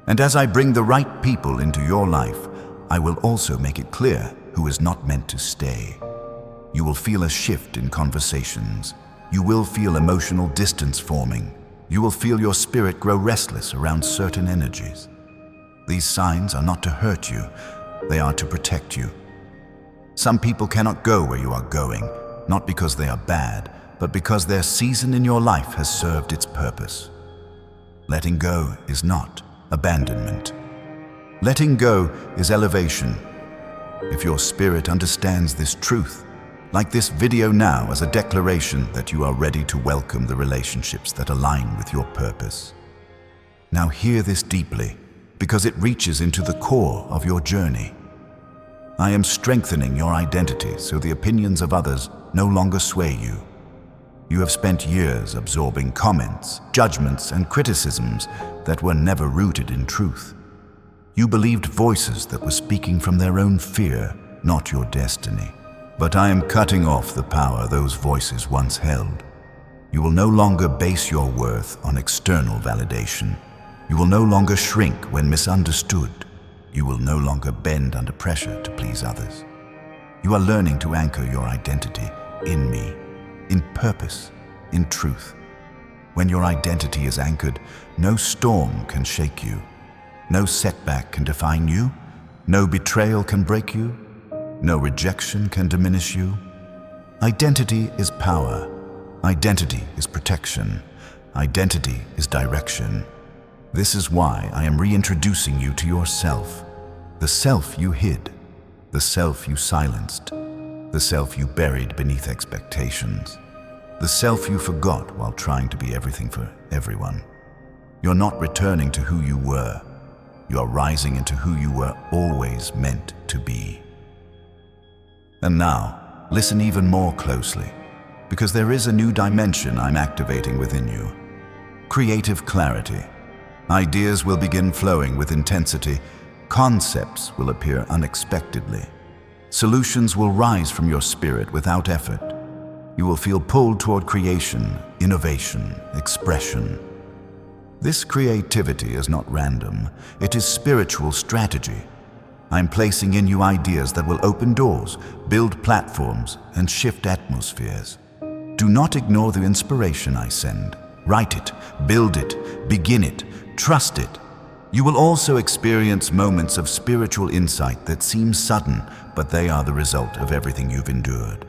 And as I bring the right people into your life, I will also make it clear who is not meant to stay. You will feel a shift in conversations. You will feel emotional distance forming. You will feel your spirit grow restless around certain energies. These signs are not to hurt you, they are to protect you. Some people cannot go where you are going, not because they are bad, but because their season in your life has served its purpose. Letting go is not abandonment. Letting go is elevation. If your spirit understands this truth, like this video now as a declaration that you are ready to welcome the relationships that align with your purpose. Now hear this deeply, because it reaches into the core of your journey. I am strengthening your identity so the opinions of others no longer sway you. You have spent years absorbing comments, judgments, and criticisms that were never rooted in truth. You believed voices that were speaking from their own fear, not your destiny. But I am cutting off the power those voices once held. You will no longer base your worth on external validation. You will no longer shrink when misunderstood. You will no longer bend under pressure to please others. You are learning to anchor your identity in me, in purpose, in truth. When your identity is anchored, no storm can shake you. No setback can define you. No betrayal can break you. No rejection can diminish you. Identity is power. Identity is protection. Identity is direction. This is why I am reintroducing you to yourself. The self you hid, the self you silenced, the self you buried beneath expectations, the self you forgot while trying to be everything for everyone. You're not returning to who you were. You are rising into who you were always meant to be. And now, listen even more closely, because there is a new dimension I'm activating within you. Creative clarity. Ideas will begin flowing with intensity. Concepts will appear unexpectedly. Solutions will rise from your spirit without effort. You will feel pulled toward creation, innovation, expression. This creativity is not random. It is spiritual strategy. I'm placing in you ideas that will open doors, build platforms, and shift atmospheres. Do not ignore the inspiration I send. Write it, build it, begin it, trust it. You will also experience moments of spiritual insight that seem sudden, but they are the result of everything you've endured.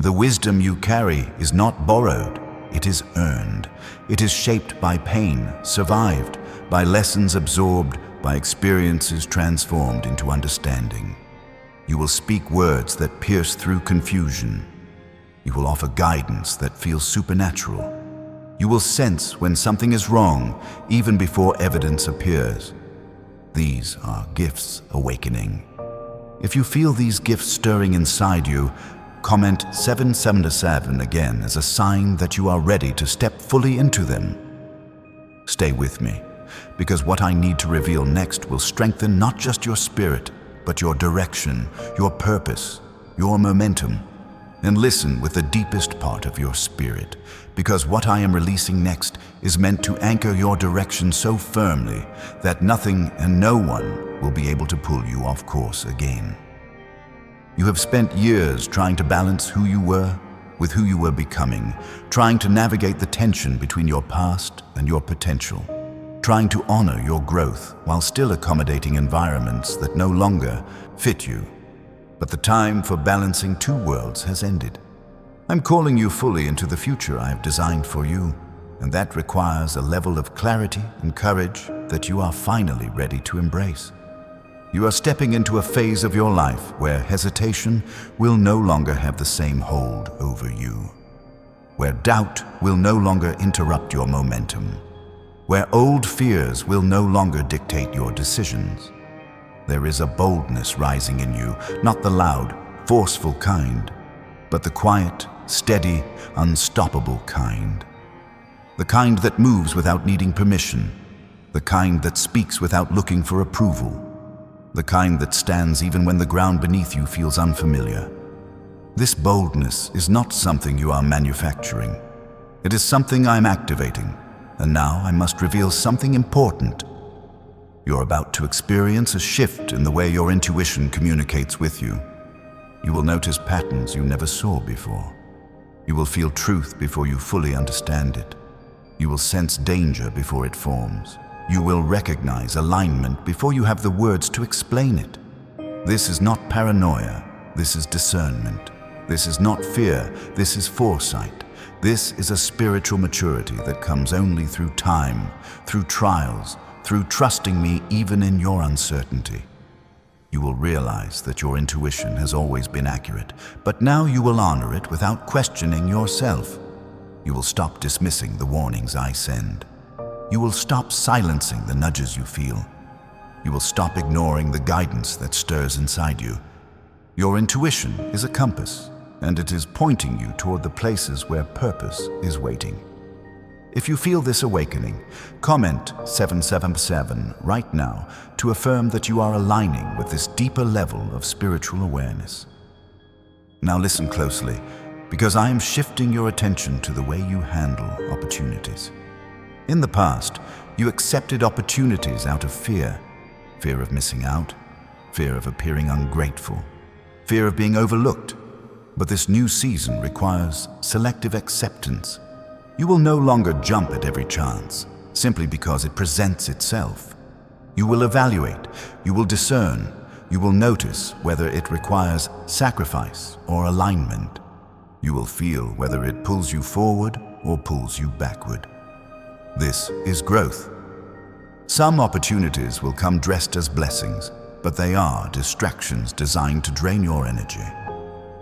The wisdom you carry is not borrowed, it is earned. It is shaped by pain, survived, by lessons absorbed, by experiences transformed into understanding. You will speak words that pierce through confusion. You will offer guidance that feels supernatural. You will sense when something is wrong even before evidence appears. These are gifts awakening. If you feel these gifts stirring inside you, comment 777 again as a sign that you are ready to step fully into them. Stay with me, because what I need to reveal next will strengthen not just your spirit, but your direction, your purpose, your momentum. And listen with the deepest part of your spirit, because what I am releasing next is meant to anchor your direction so firmly that nothing and no one will be able to pull you off course again. You have spent years trying to balance who you were with who you were becoming, trying to navigate the tension between your past and your potential, trying to honor your growth while still accommodating environments that no longer fit you. But the time for balancing two worlds has ended. I'm calling you fully into the future I have designed for you, and that requires a level of clarity and courage that you are finally ready to embrace. You are stepping into a phase of your life where hesitation will no longer have the same hold over you, where doubt will no longer interrupt your momentum, where old fears will no longer dictate your decisions. There is a boldness rising in you, not the loud, forceful kind, but the quiet, steady, unstoppable kind. The kind that moves without needing permission, the kind that speaks without looking for approval, the kind that stands even when the ground beneath you feels unfamiliar. This boldness is not something you are manufacturing. It is something I am activating, and now I must reveal something important. You're about to experience a shift in the way your intuition communicates with you. You will notice patterns you never saw before. You will feel truth before you fully understand it. You will sense danger before it forms. You will recognize alignment before you have the words to explain it. This is not paranoia. This is discernment. This is not fear. This is foresight. This is a spiritual maturity that comes only through time, through trials, through trusting me even in your uncertainty. You will realize that your intuition has always been accurate, but now you will honor it without questioning yourself. You will stop dismissing the warnings I send. You will stop silencing the nudges you feel. You will stop ignoring the guidance that stirs inside you. Your intuition is a compass, and it is pointing you toward the places where purpose is waiting. If you feel this awakening, comment 777 right now to affirm that you are aligning with this deeper level of spiritual awareness. Now listen closely, because I am shifting your attention to the way you handle opportunities. In the past, you accepted opportunities out of fear of missing out, fear of appearing ungrateful, fear of being overlooked. But this new season requires selective acceptance. You will no longer jump at every chance, simply because it presents itself. You will evaluate, you will discern, you will notice whether it requires sacrifice or alignment. You will feel whether it pulls you forward or pulls you backward. This is growth. Some opportunities will come dressed as blessings, but they are distractions designed to drain your energy.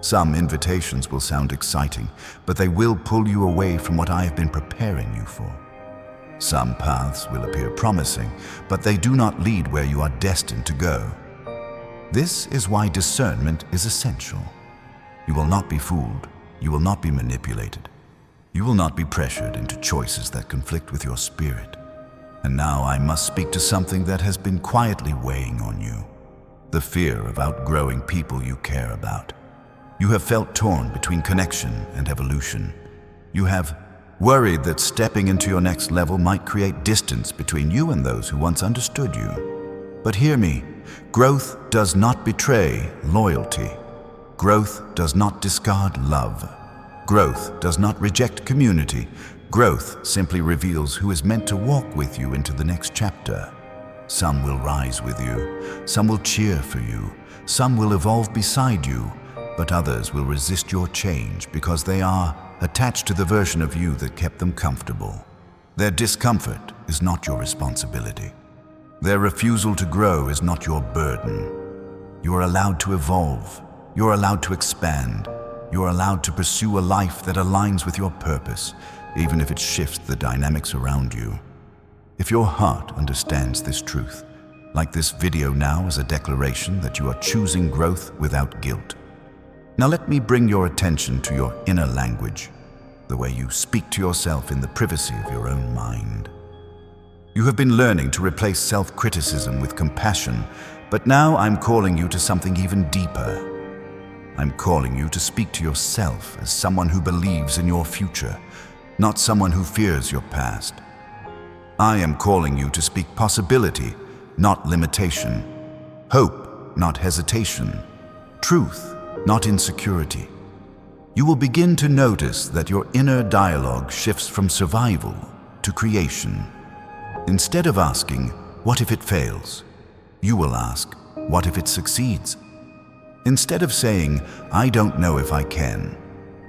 Some invitations will sound exciting, but they will pull you away from what I have been preparing you for. Some paths will appear promising, but they do not lead where you are destined to go. This is why discernment is essential. You will not be fooled. You will not be manipulated. You will not be pressured into choices that conflict with your spirit. And now I must speak to something that has been quietly weighing on you: the fear of outgrowing people you care about. You have felt torn between connection and evolution. You have worried that stepping into your next level might create distance between you and those who once understood you. But hear me, growth does not betray loyalty. Growth does not discard love. Growth does not reject community. Growth simply reveals who is meant to walk with you into the next chapter. Some will rise with you. Some will cheer for you. Some will evolve beside you. But others will resist your change because they are attached to the version of you that kept them comfortable. Their discomfort is not your responsibility. Their refusal to grow is not your burden. You are allowed to evolve. You are allowed to expand. You are allowed to pursue a life that aligns with your purpose. even if it shifts the dynamics around you. If your heart understands this truth, like this video now is a declaration that you are choosing growth without guilt. Now let me bring your attention to your inner language, the way you speak to yourself in the privacy of your own mind. You have been learning to replace self-criticism with compassion, but now I'm calling you to something even deeper. I'm calling you to speak to yourself as someone who believes in your future, not someone who fears your past. I am calling you to speak possibility, not limitation, hope, not hesitation, truth, not insecurity. You will begin to notice that your inner dialogue shifts from survival to creation. Instead of asking, "What if it fails?" you will ask, "What if it succeeds?" Instead of saying, "I don't know if I can,"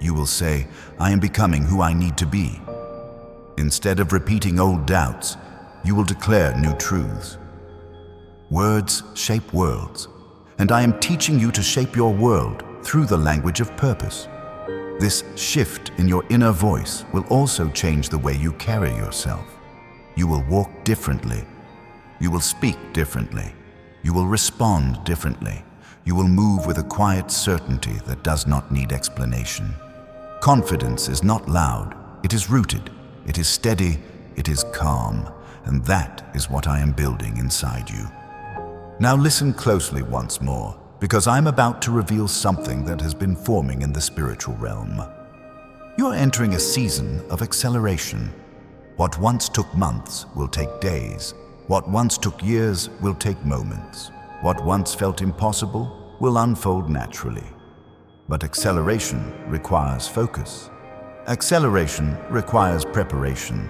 you will say, "I am becoming who I need to be." Instead of repeating old doubts, you will declare new truths. Words shape worlds, and I am teaching you to shape your world through the language of purpose. This shift in your inner voice will also change the way you carry yourself. You will walk differently. You will speak differently. You will respond differently. You will move with a quiet certainty that does not need explanation. Confidence is not loud. It is rooted. It is steady. It is calm. And that is what I am building inside you. Now listen closely once more, because I'm about to reveal something that has been forming in the spiritual realm. You are entering a season of acceleration. What once took months will take days. What once took years will take moments. What once felt impossible will unfold naturally. But acceleration requires focus. Acceleration requires preparation.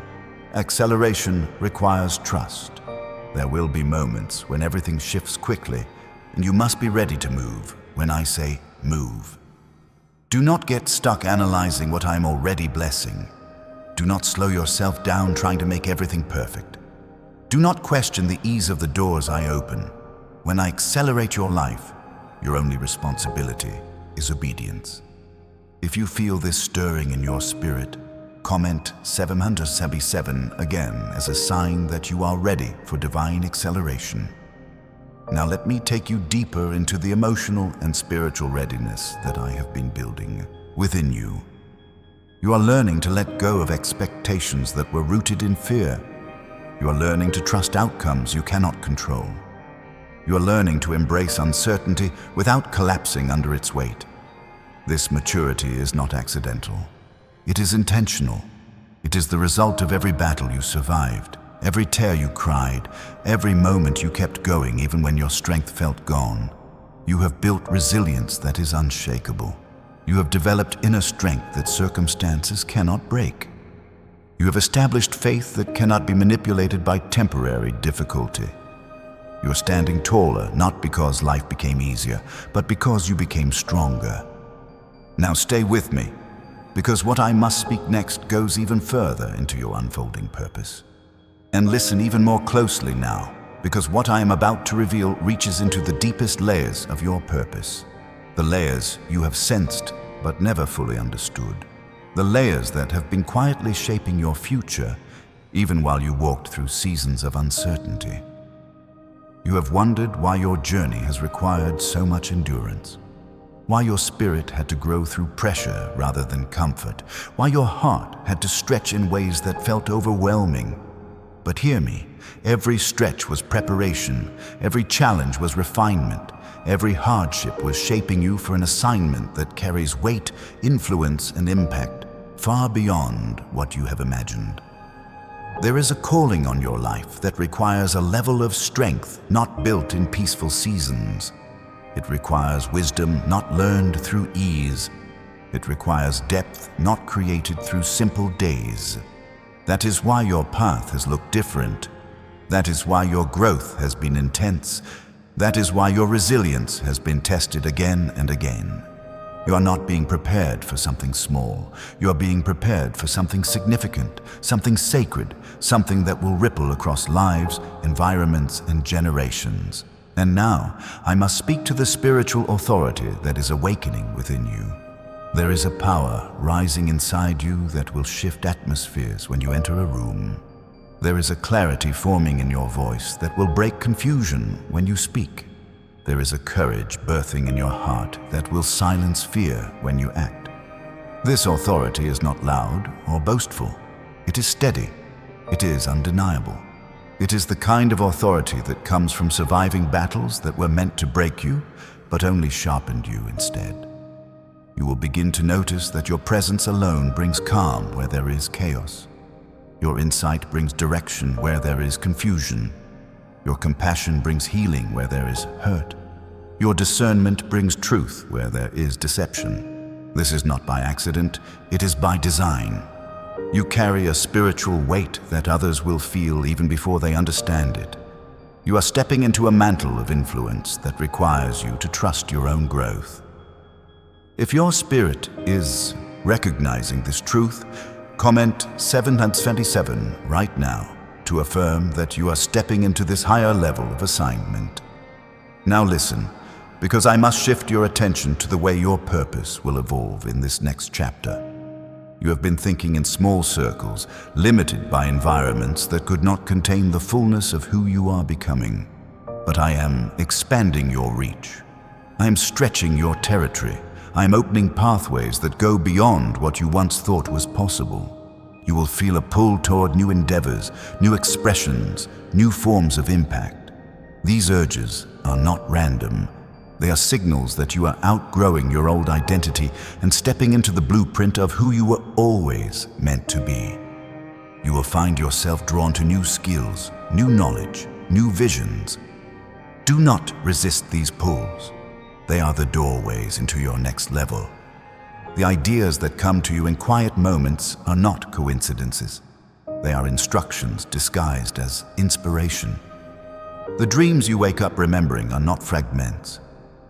Acceleration requires trust. There will be moments when everything shifts quickly, and you must be ready to move when I say move. Do not get stuck analyzing what I'm already blessing. Do not slow yourself down trying to make everything perfect. Do not question the ease of the doors I open. When I accelerate your life, your only responsibility is obedience. If you feel this stirring in your spirit, comment 777 again as a sign that you are ready for divine acceleration. Now let me take you deeper into the emotional and spiritual readiness that I have been building within you. You are learning to let go of expectations that were rooted in fear. You are learning to trust outcomes you cannot control. You are learning to embrace uncertainty without collapsing under its weight. This maturity is not accidental. It is intentional. It is the result of every battle you survived, every tear you cried, every moment you kept going even when your strength felt gone. You have built resilience that is unshakable. You have developed inner strength that circumstances cannot break. You have established faith that cannot be manipulated by temporary difficulty. You are standing taller, not because life became easier, but because you became stronger. Now stay with me, because what I must speak next goes even further into your unfolding purpose. And listen even more closely now, because what I am about to reveal reaches into the deepest layers of your purpose. The layers you have sensed but never fully understood. The layers that have been quietly shaping your future, even while you walked through seasons of uncertainty. You have wondered why your journey has required so much endurance, why your spirit had to grow through pressure rather than comfort, why your heart had to stretch in ways that felt overwhelming. But hear me, every stretch was preparation, every challenge was refinement, every hardship was shaping you for an assignment that carries weight, influence, and impact far beyond what you have imagined. There is a calling on your life that requires a level of strength not built in peaceful seasons. It requires wisdom not learned through ease. It requires depth not created through simple days. That is why your path has looked different. That is why your growth has been intense. That is why your resilience has been tested again and again. You are not being prepared for something small. You are being prepared for something significant, something sacred, something that will ripple across lives, environments, and generations. And now, I must speak to the spiritual authority that is awakening within you. There is a power rising inside you that will shift atmospheres when you enter a room. There is a clarity forming in your voice that will break confusion when you speak. There is a courage birthing in your heart that will silence fear when you act. This authority is not loud or boastful. It is steady. It is undeniable. It is the kind of authority that comes from surviving battles that were meant to break you, but only sharpened you instead. You will begin to notice that your presence alone brings calm where there is chaos. Your insight brings direction where there is confusion. Your compassion brings healing where there is hurt. Your discernment brings truth where there is deception. This is not by accident, it is by design. You carry a spiritual weight that others will feel even before they understand it. You are stepping into a mantle of influence that requires you to trust your own growth. If your spirit is recognizing this truth, comment 727 right now to affirm that you are stepping into this higher level of assignment. Now listen, because I must shift your attention to the way your purpose will evolve in this next chapter. You have been thinking in small circles, limited by environments that could not contain the fullness of who you are becoming. But I am expanding your reach. I am stretching your territory. I am opening pathways that go beyond what you once thought was possible. You will feel a pull toward new endeavors, new expressions, new forms of impact. These urges are not random. They are signals that you are outgrowing your old identity and stepping into the blueprint of who you were always meant to be. You will find yourself drawn to new skills, new knowledge, new visions. Do not resist these pulls. They are the doorways into your next level. The ideas that come to you in quiet moments are not coincidences. They are instructions disguised as inspiration. The dreams you wake up remembering are not fragments.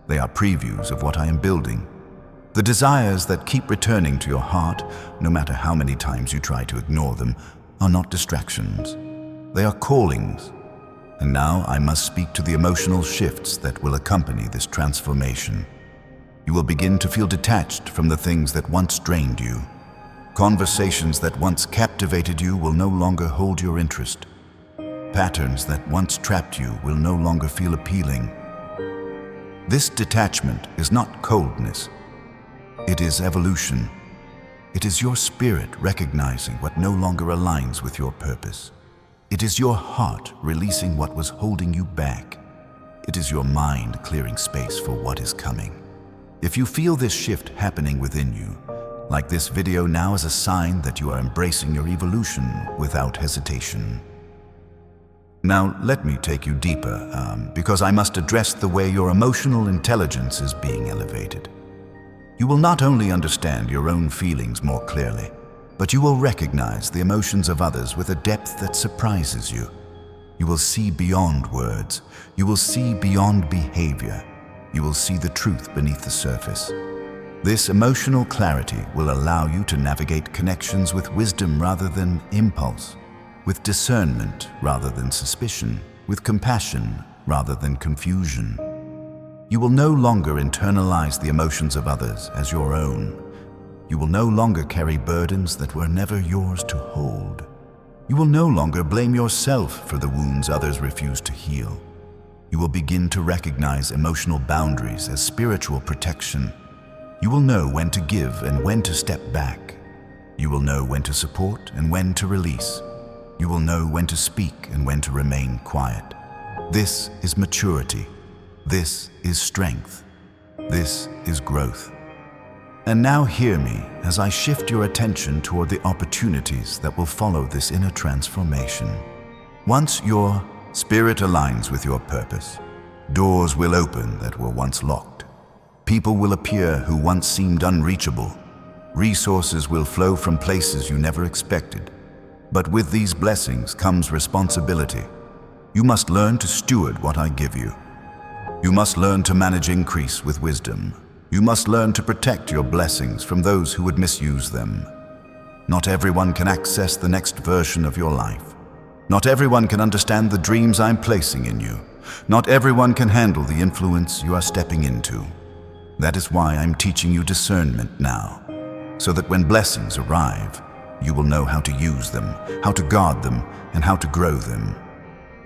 They are previews of what I am building. The desires that keep returning to your heart, no matter how many times you try to ignore them, are not distractions. They are callings. And now I must speak to the emotional shifts that will accompany this transformation. You will begin to feel detached from the things that once drained you. Conversations that once captivated you will no longer hold your interest. Patterns that once trapped you will no longer feel appealing. This detachment is not coldness. It is evolution. It is your spirit recognizing what no longer aligns with your purpose. It is your heart releasing what was holding you back. It is your mind clearing space for what is coming. If you feel this shift happening within you, like this video now is a sign that you are embracing your evolution without hesitation. Now let me take you deeper, because I must address the way your emotional intelligence is being elevated. You will not only understand your own feelings more clearly, but you will recognize the emotions of others with a depth that surprises you. You will see beyond words. You will see beyond behavior. You will see the truth beneath the surface. This emotional clarity will allow you to navigate connections with wisdom rather than impulse, with discernment rather than suspicion, with compassion rather than confusion. You will no longer internalize the emotions of others as your own. You will no longer carry burdens that were never yours to hold. You will no longer blame yourself for the wounds others refuse to heal. You will begin to recognize emotional boundaries as spiritual protection. You will know when to give and when to step back. You will know when to support and when to release. You will know when to speak and when to remain quiet. This is maturity. This is strength. This is growth. And now hear me as I shift your attention toward the opportunities that will follow this inner transformation. Once your spirit aligns with your purpose, doors will open that were once locked. People will appear who once seemed unreachable. Resources will flow from places you never expected. But with these blessings comes responsibility. You must learn to steward what I give you. You must learn to manage increase with wisdom. You must learn to protect your blessings from those who would misuse them. Not everyone can access the next version of your life. Not everyone can understand the dreams I'm placing in you. Not everyone can handle the influence you are stepping into. That is why I'm teaching you discernment now, so that when blessings arrive, you will know how to use them, how to guard them, and how to grow them.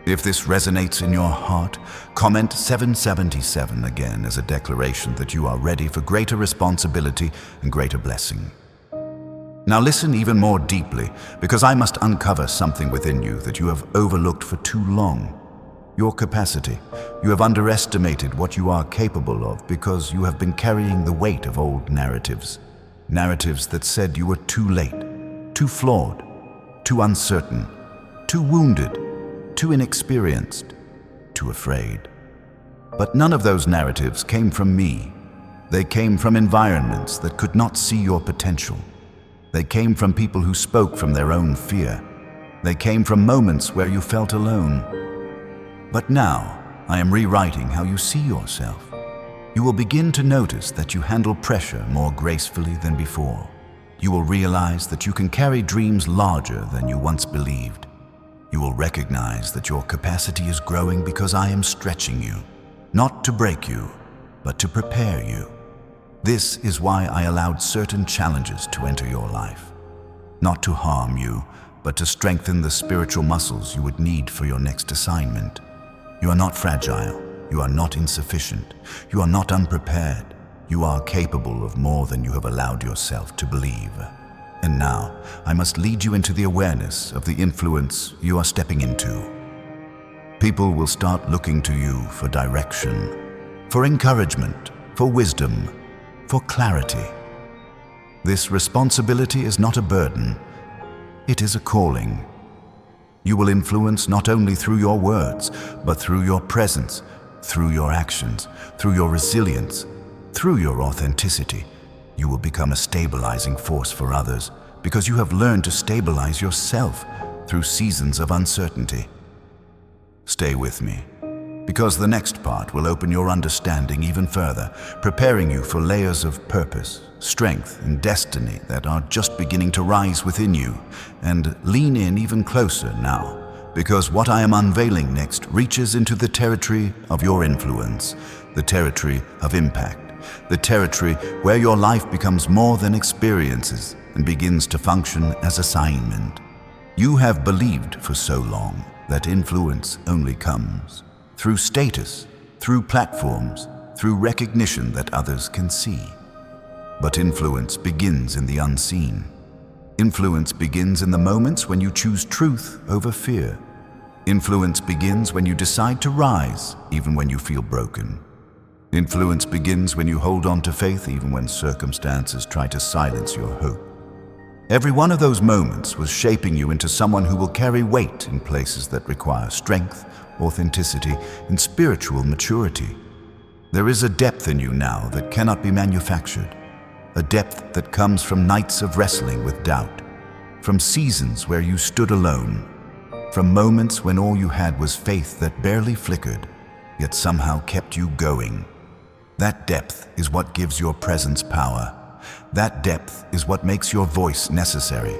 If this resonates in your heart, comment 777 again as a declaration that you are ready for greater responsibility and greater blessing. Now listen even more deeply, because I must uncover something within you that you have overlooked for too long. Your capacity. You have underestimated what you are capable of because you have been carrying the weight of old narratives. Narratives that said you were too late, too flawed, too uncertain, too wounded, too inexperienced, too afraid. But none of those narratives came from me. They came from environments that could not see your potential. They came from people who spoke from their own fear. They came from moments where you felt alone. But now, I am rewriting how you see yourself. You will begin to notice that you handle pressure more gracefully than before. You will realize that you can carry dreams larger than you once believed. You will recognize that your capacity is growing because I am stretching you, not to break you, but to prepare you. This is why I allowed certain challenges to enter your life. Not to harm you, but to strengthen the spiritual muscles you would need for your next assignment. You are not fragile. You are not insufficient. You are not unprepared. You are capable of more than you have allowed yourself to believe. And now, I must lead you into the awareness of the influence you are stepping into. People will start looking to you for direction, for encouragement, for wisdom, for clarity. This responsibility is not a burden. It is a calling. You will influence not only through your words, but through your presence, through your actions, through your resilience, through your authenticity. You will become a stabilizing force for others because you have learned to stabilize yourself through seasons of uncertainty. Stay with me, because the next part will open your understanding even further, preparing you for layers of purpose, strength, and destiny that are just beginning to rise within you. And lean in even closer now, because what I am unveiling next reaches into the territory of your influence, the territory of impact, the territory where your life becomes more than experiences and begins to function as assignment. You have believed for so long that influence only comes through status, through platforms, through recognition that others can see. But influence begins in the unseen. Influence begins in the moments when you choose truth over fear. Influence begins when you decide to rise, even when you feel broken. Influence begins when you hold on to faith, even when circumstances try to silence your hope. Every one of those moments was shaping you into someone who will carry weight in places that require strength, authenticity, and spiritual maturity. There is a depth in you now that cannot be manufactured. A depth that comes from nights of wrestling with doubt, from seasons where you stood alone, from moments when all you had was faith that barely flickered, yet somehow kept you going. That depth is what gives your presence power. That depth is what makes your voice necessary.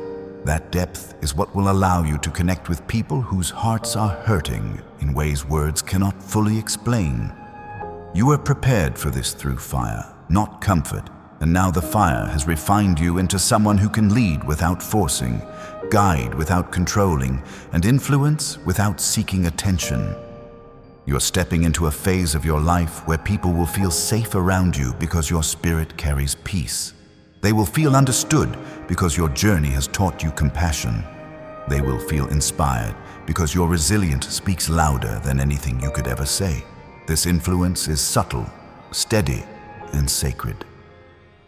That depth is what will allow you to connect with people whose hearts are hurting in ways words cannot fully explain. You were prepared for this through fire, not comfort. And now the fire has refined you into someone who can lead without forcing, guide without controlling, and influence without seeking attention. You're stepping into a phase of your life where people will feel safe around you because your spirit carries peace. They will feel understood because your journey has taught you compassion. They will feel inspired because your resilience speaks louder than anything you could ever say. This influence is subtle, steady, and sacred.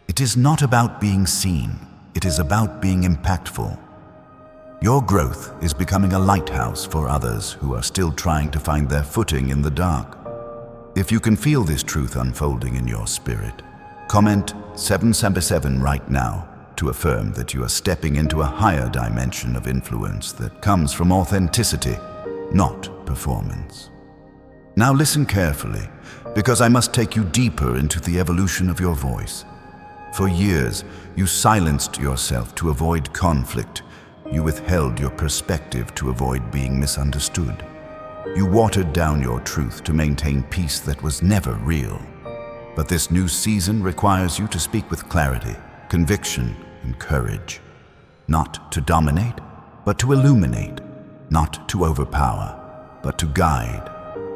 It is not about being seen, it is about being impactful. Your growth is becoming a lighthouse for others who are still trying to find their footing in the dark. If you can feel this truth unfolding in your spirit, comment 777 right now to affirm that you are stepping into a higher dimension of influence that comes from authenticity, not performance. Now listen carefully, because I must take you deeper into the evolution of your voice. For years, you silenced yourself to avoid conflict. You withheld your perspective to avoid being misunderstood. You watered down your truth to maintain peace that was never real. But this new season requires you to speak with clarity, conviction, and courage. Not to dominate, but to illuminate. Not to overpower, but to guide.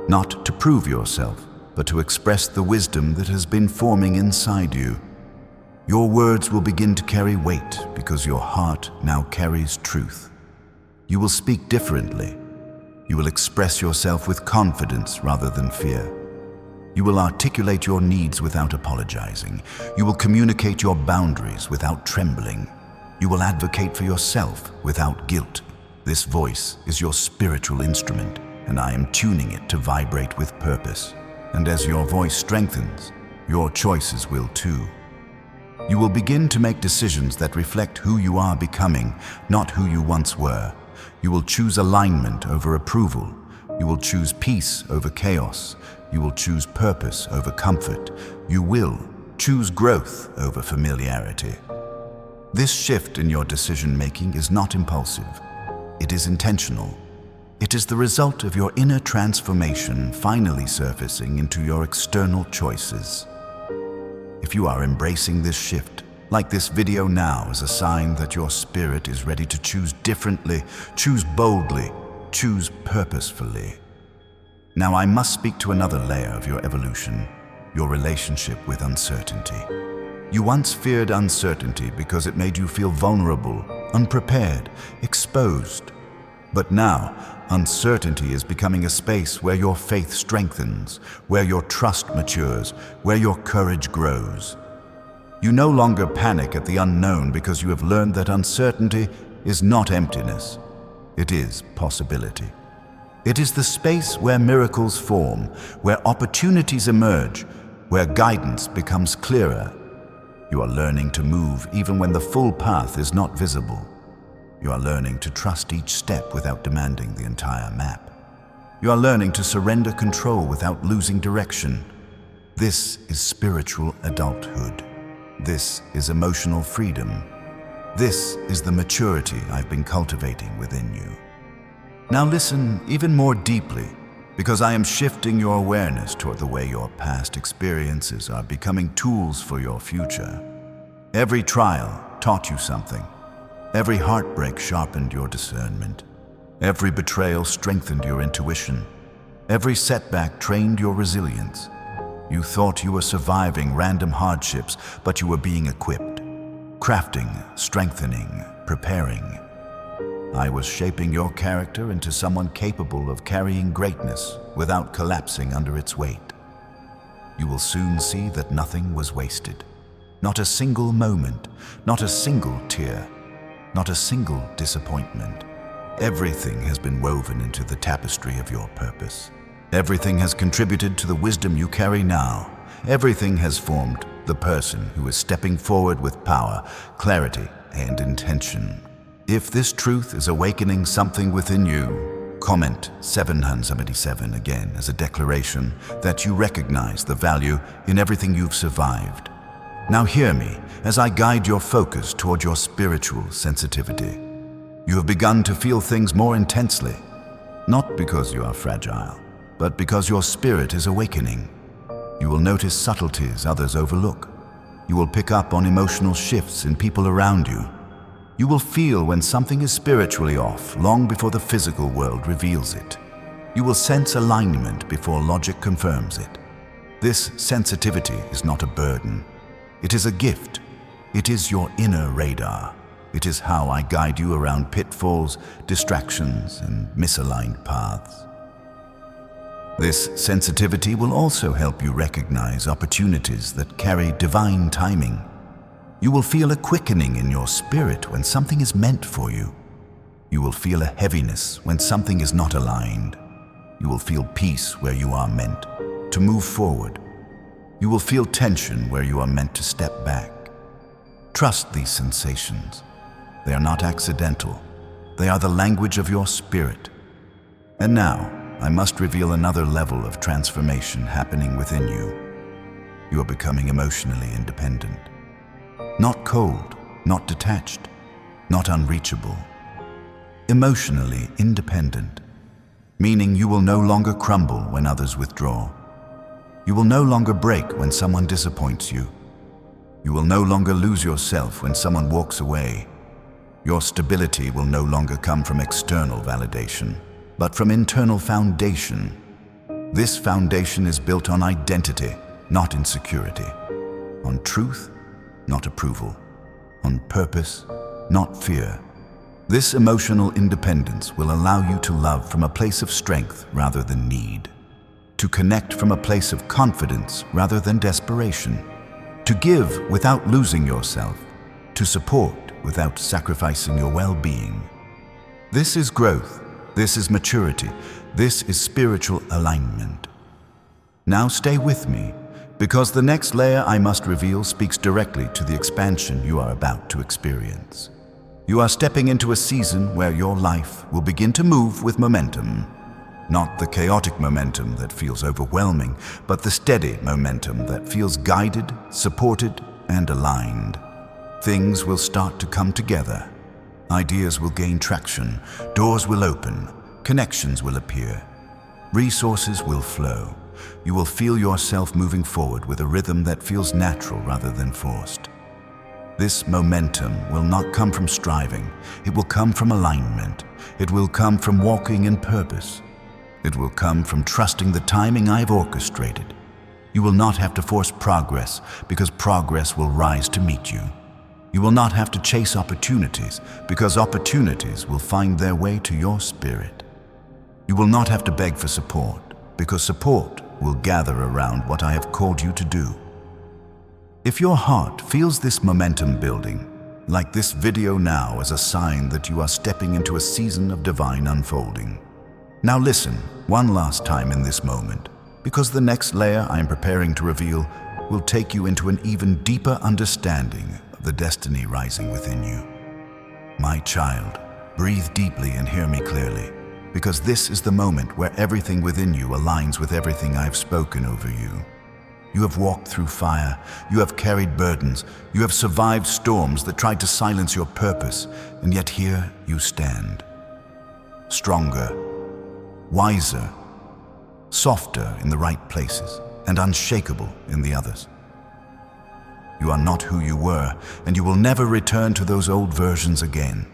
Not to prove yourself, but to express the wisdom that has been forming inside you. Your words will begin to carry weight because your heart now carries truth. You will speak differently. You will express yourself with confidence rather than fear. You will articulate your needs without apologizing. You will communicate your boundaries without trembling. You will advocate for yourself without guilt. This voice is your spiritual instrument, and I am tuning it to vibrate with purpose. And as your voice strengthens, your choices will too. You will begin to make decisions that reflect who you are becoming, not who you once were. You will choose alignment over approval. You will choose peace over chaos. You will choose purpose over comfort. You will choose growth over familiarity. This shift in your decision-making is not impulsive. It is intentional. It is the result of your inner transformation finally surfacing into your external choices. If you are embracing this shift, like this video now is a sign that your spirit is ready to choose differently, choose boldly, choose purposefully. Now I must speak to another layer of your evolution, your relationship with uncertainty. You once feared uncertainty because it made you feel vulnerable, unprepared, exposed. But now, uncertainty is becoming a space where your faith strengthens, where your trust matures, where your courage grows. You no longer panic at the unknown because you have learned that uncertainty is not emptiness. It is possibility. It is the space where miracles form, where opportunities emerge, where guidance becomes clearer. You are learning to move even when the full path is not visible. You are learning to trust each step without demanding the entire map. You are learning to surrender control without losing direction. This is spiritual adulthood. This is emotional freedom. This is the maturity I've been cultivating within you. Now listen even more deeply, because I am shifting your awareness toward the way your past experiences are becoming tools for your future. Every trial taught you something. Every heartbreak sharpened your discernment. Every betrayal strengthened your intuition. Every setback trained your resilience. You thought you were surviving random hardships, but you were being equipped, crafting, strengthening, preparing. I was shaping your character into someone capable of carrying greatness without collapsing under its weight. You will soon see that nothing was wasted. Not a single moment, not a single tear, not a single disappointment. Everything has been woven into the tapestry of your purpose. Everything has contributed to the wisdom you carry now. Everything has formed the person who is stepping forward with power, clarity, and intention. If this truth is awakening something within you, comment 777 again as a declaration that you recognize the value in everything you've survived. Now hear me as I guide your focus toward your spiritual sensitivity. You have begun to feel things more intensely, not because you are fragile, but because your spirit is awakening. You will notice subtleties others overlook. You will pick up on emotional shifts in people around you. You will feel when something is spiritually off long before the physical world reveals it. You will sense alignment before logic confirms it. This sensitivity is not a burden. It is a gift. It is your inner radar. It is how I guide you around pitfalls, distractions, and misaligned paths. This sensitivity will also help you recognize opportunities that carry divine timing. You will feel a quickening in your spirit when something is meant for you. You will feel a heaviness when something is not aligned. You will feel peace where you are meant to move forward. You will feel tension where you are meant to step back. Trust these sensations. They are not accidental. They are the language of your spirit. And now, I must reveal another level of transformation happening within you. You are becoming emotionally independent. Not cold, not detached, not unreachable. Emotionally independent, meaning you will no longer crumble when others withdraw. You will no longer break when someone disappoints you. You will no longer lose yourself when someone walks away. Your stability will no longer come from external validation, but from internal foundation. This foundation is built on identity, not insecurity, on truth, not approval, on purpose, not fear. This emotional independence will allow you to love from a place of strength rather than need, to connect from a place of confidence rather than desperation, to give without losing yourself, to support without sacrificing your well-being. This is growth, this is maturity, this is spiritual alignment. Now stay with me, because the next layer I must reveal speaks directly to the expansion you are about to experience. You are stepping into a season where your life will begin to move with momentum. Not the chaotic momentum that feels overwhelming, but the steady momentum that feels guided, supported, and aligned. Things will start to come together. Ideas will gain traction, doors will open, connections will appear, resources will flow. You will feel yourself moving forward with a rhythm that feels natural rather than forced. This momentum will not come from striving. It will come from alignment. It will come from walking in purpose. It will come from trusting the timing I've orchestrated. You will not have to force progress, because progress will rise to meet you. You will not have to chase opportunities, because opportunities will find their way to your spirit. You will not have to beg for support, because support will gather around what I have called you to do. If your heart feels this momentum building, like this video now as a sign that you are stepping into a season of divine unfolding. Now listen one last time in this moment, because the next layer I am preparing to reveal will take you into an even deeper understanding of the destiny rising within you. My child, breathe deeply and hear me clearly, because this is the moment where everything within you aligns with everything I've spoken over you. You have walked through fire, you have carried burdens, you have survived storms that tried to silence your purpose, and yet here you stand. Stronger, wiser, softer in the right places, and unshakable in the others. You are not who you were, and you will never return to those old versions again.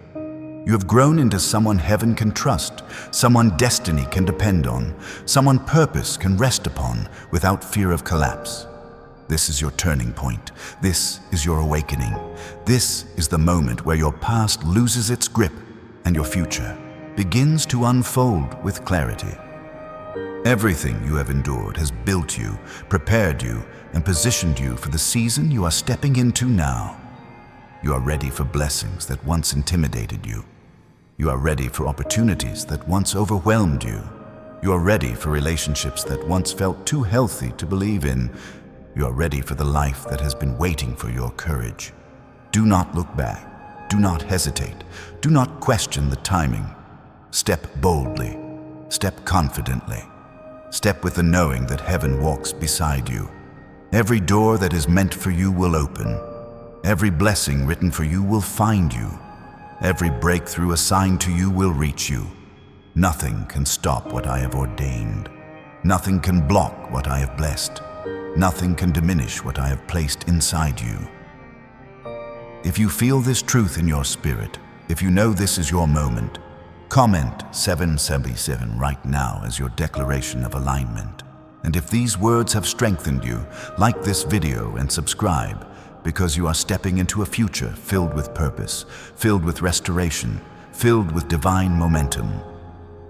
You have grown into someone heaven can trust, someone destiny can depend on, someone purpose can rest upon without fear of collapse. This is your turning point. This is your awakening. This is the moment where your past loses its grip and your future begins to unfold with clarity. Everything you have endured has built you, prepared you, and positioned you for the season you are stepping into now. You are ready for blessings that once intimidated you. You are ready for opportunities that once overwhelmed you. You are ready for relationships that once felt too healthy to believe in. You are ready for the life that has been waiting for your courage. Do not look back. Do not hesitate. Do not question the timing. Step boldly. Step confidently. Step with the knowing that heaven walks beside you. Every door that is meant for you will open. Every blessing written for you will find you. Every breakthrough assigned to you will reach you. Nothing can stop what I have ordained. Nothing can block what I have blessed. Nothing can diminish what I have placed inside you. If you feel this truth in your spirit, if you know this is your moment, comment 777 right now as your declaration of alignment. And if these words have strengthened you, like this video and subscribe, because you are stepping into a future filled with purpose, filled with restoration, filled with divine momentum.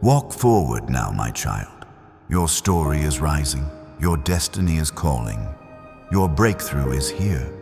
Walk forward now, my child. Your story is rising. Your destiny is calling. Your breakthrough is here.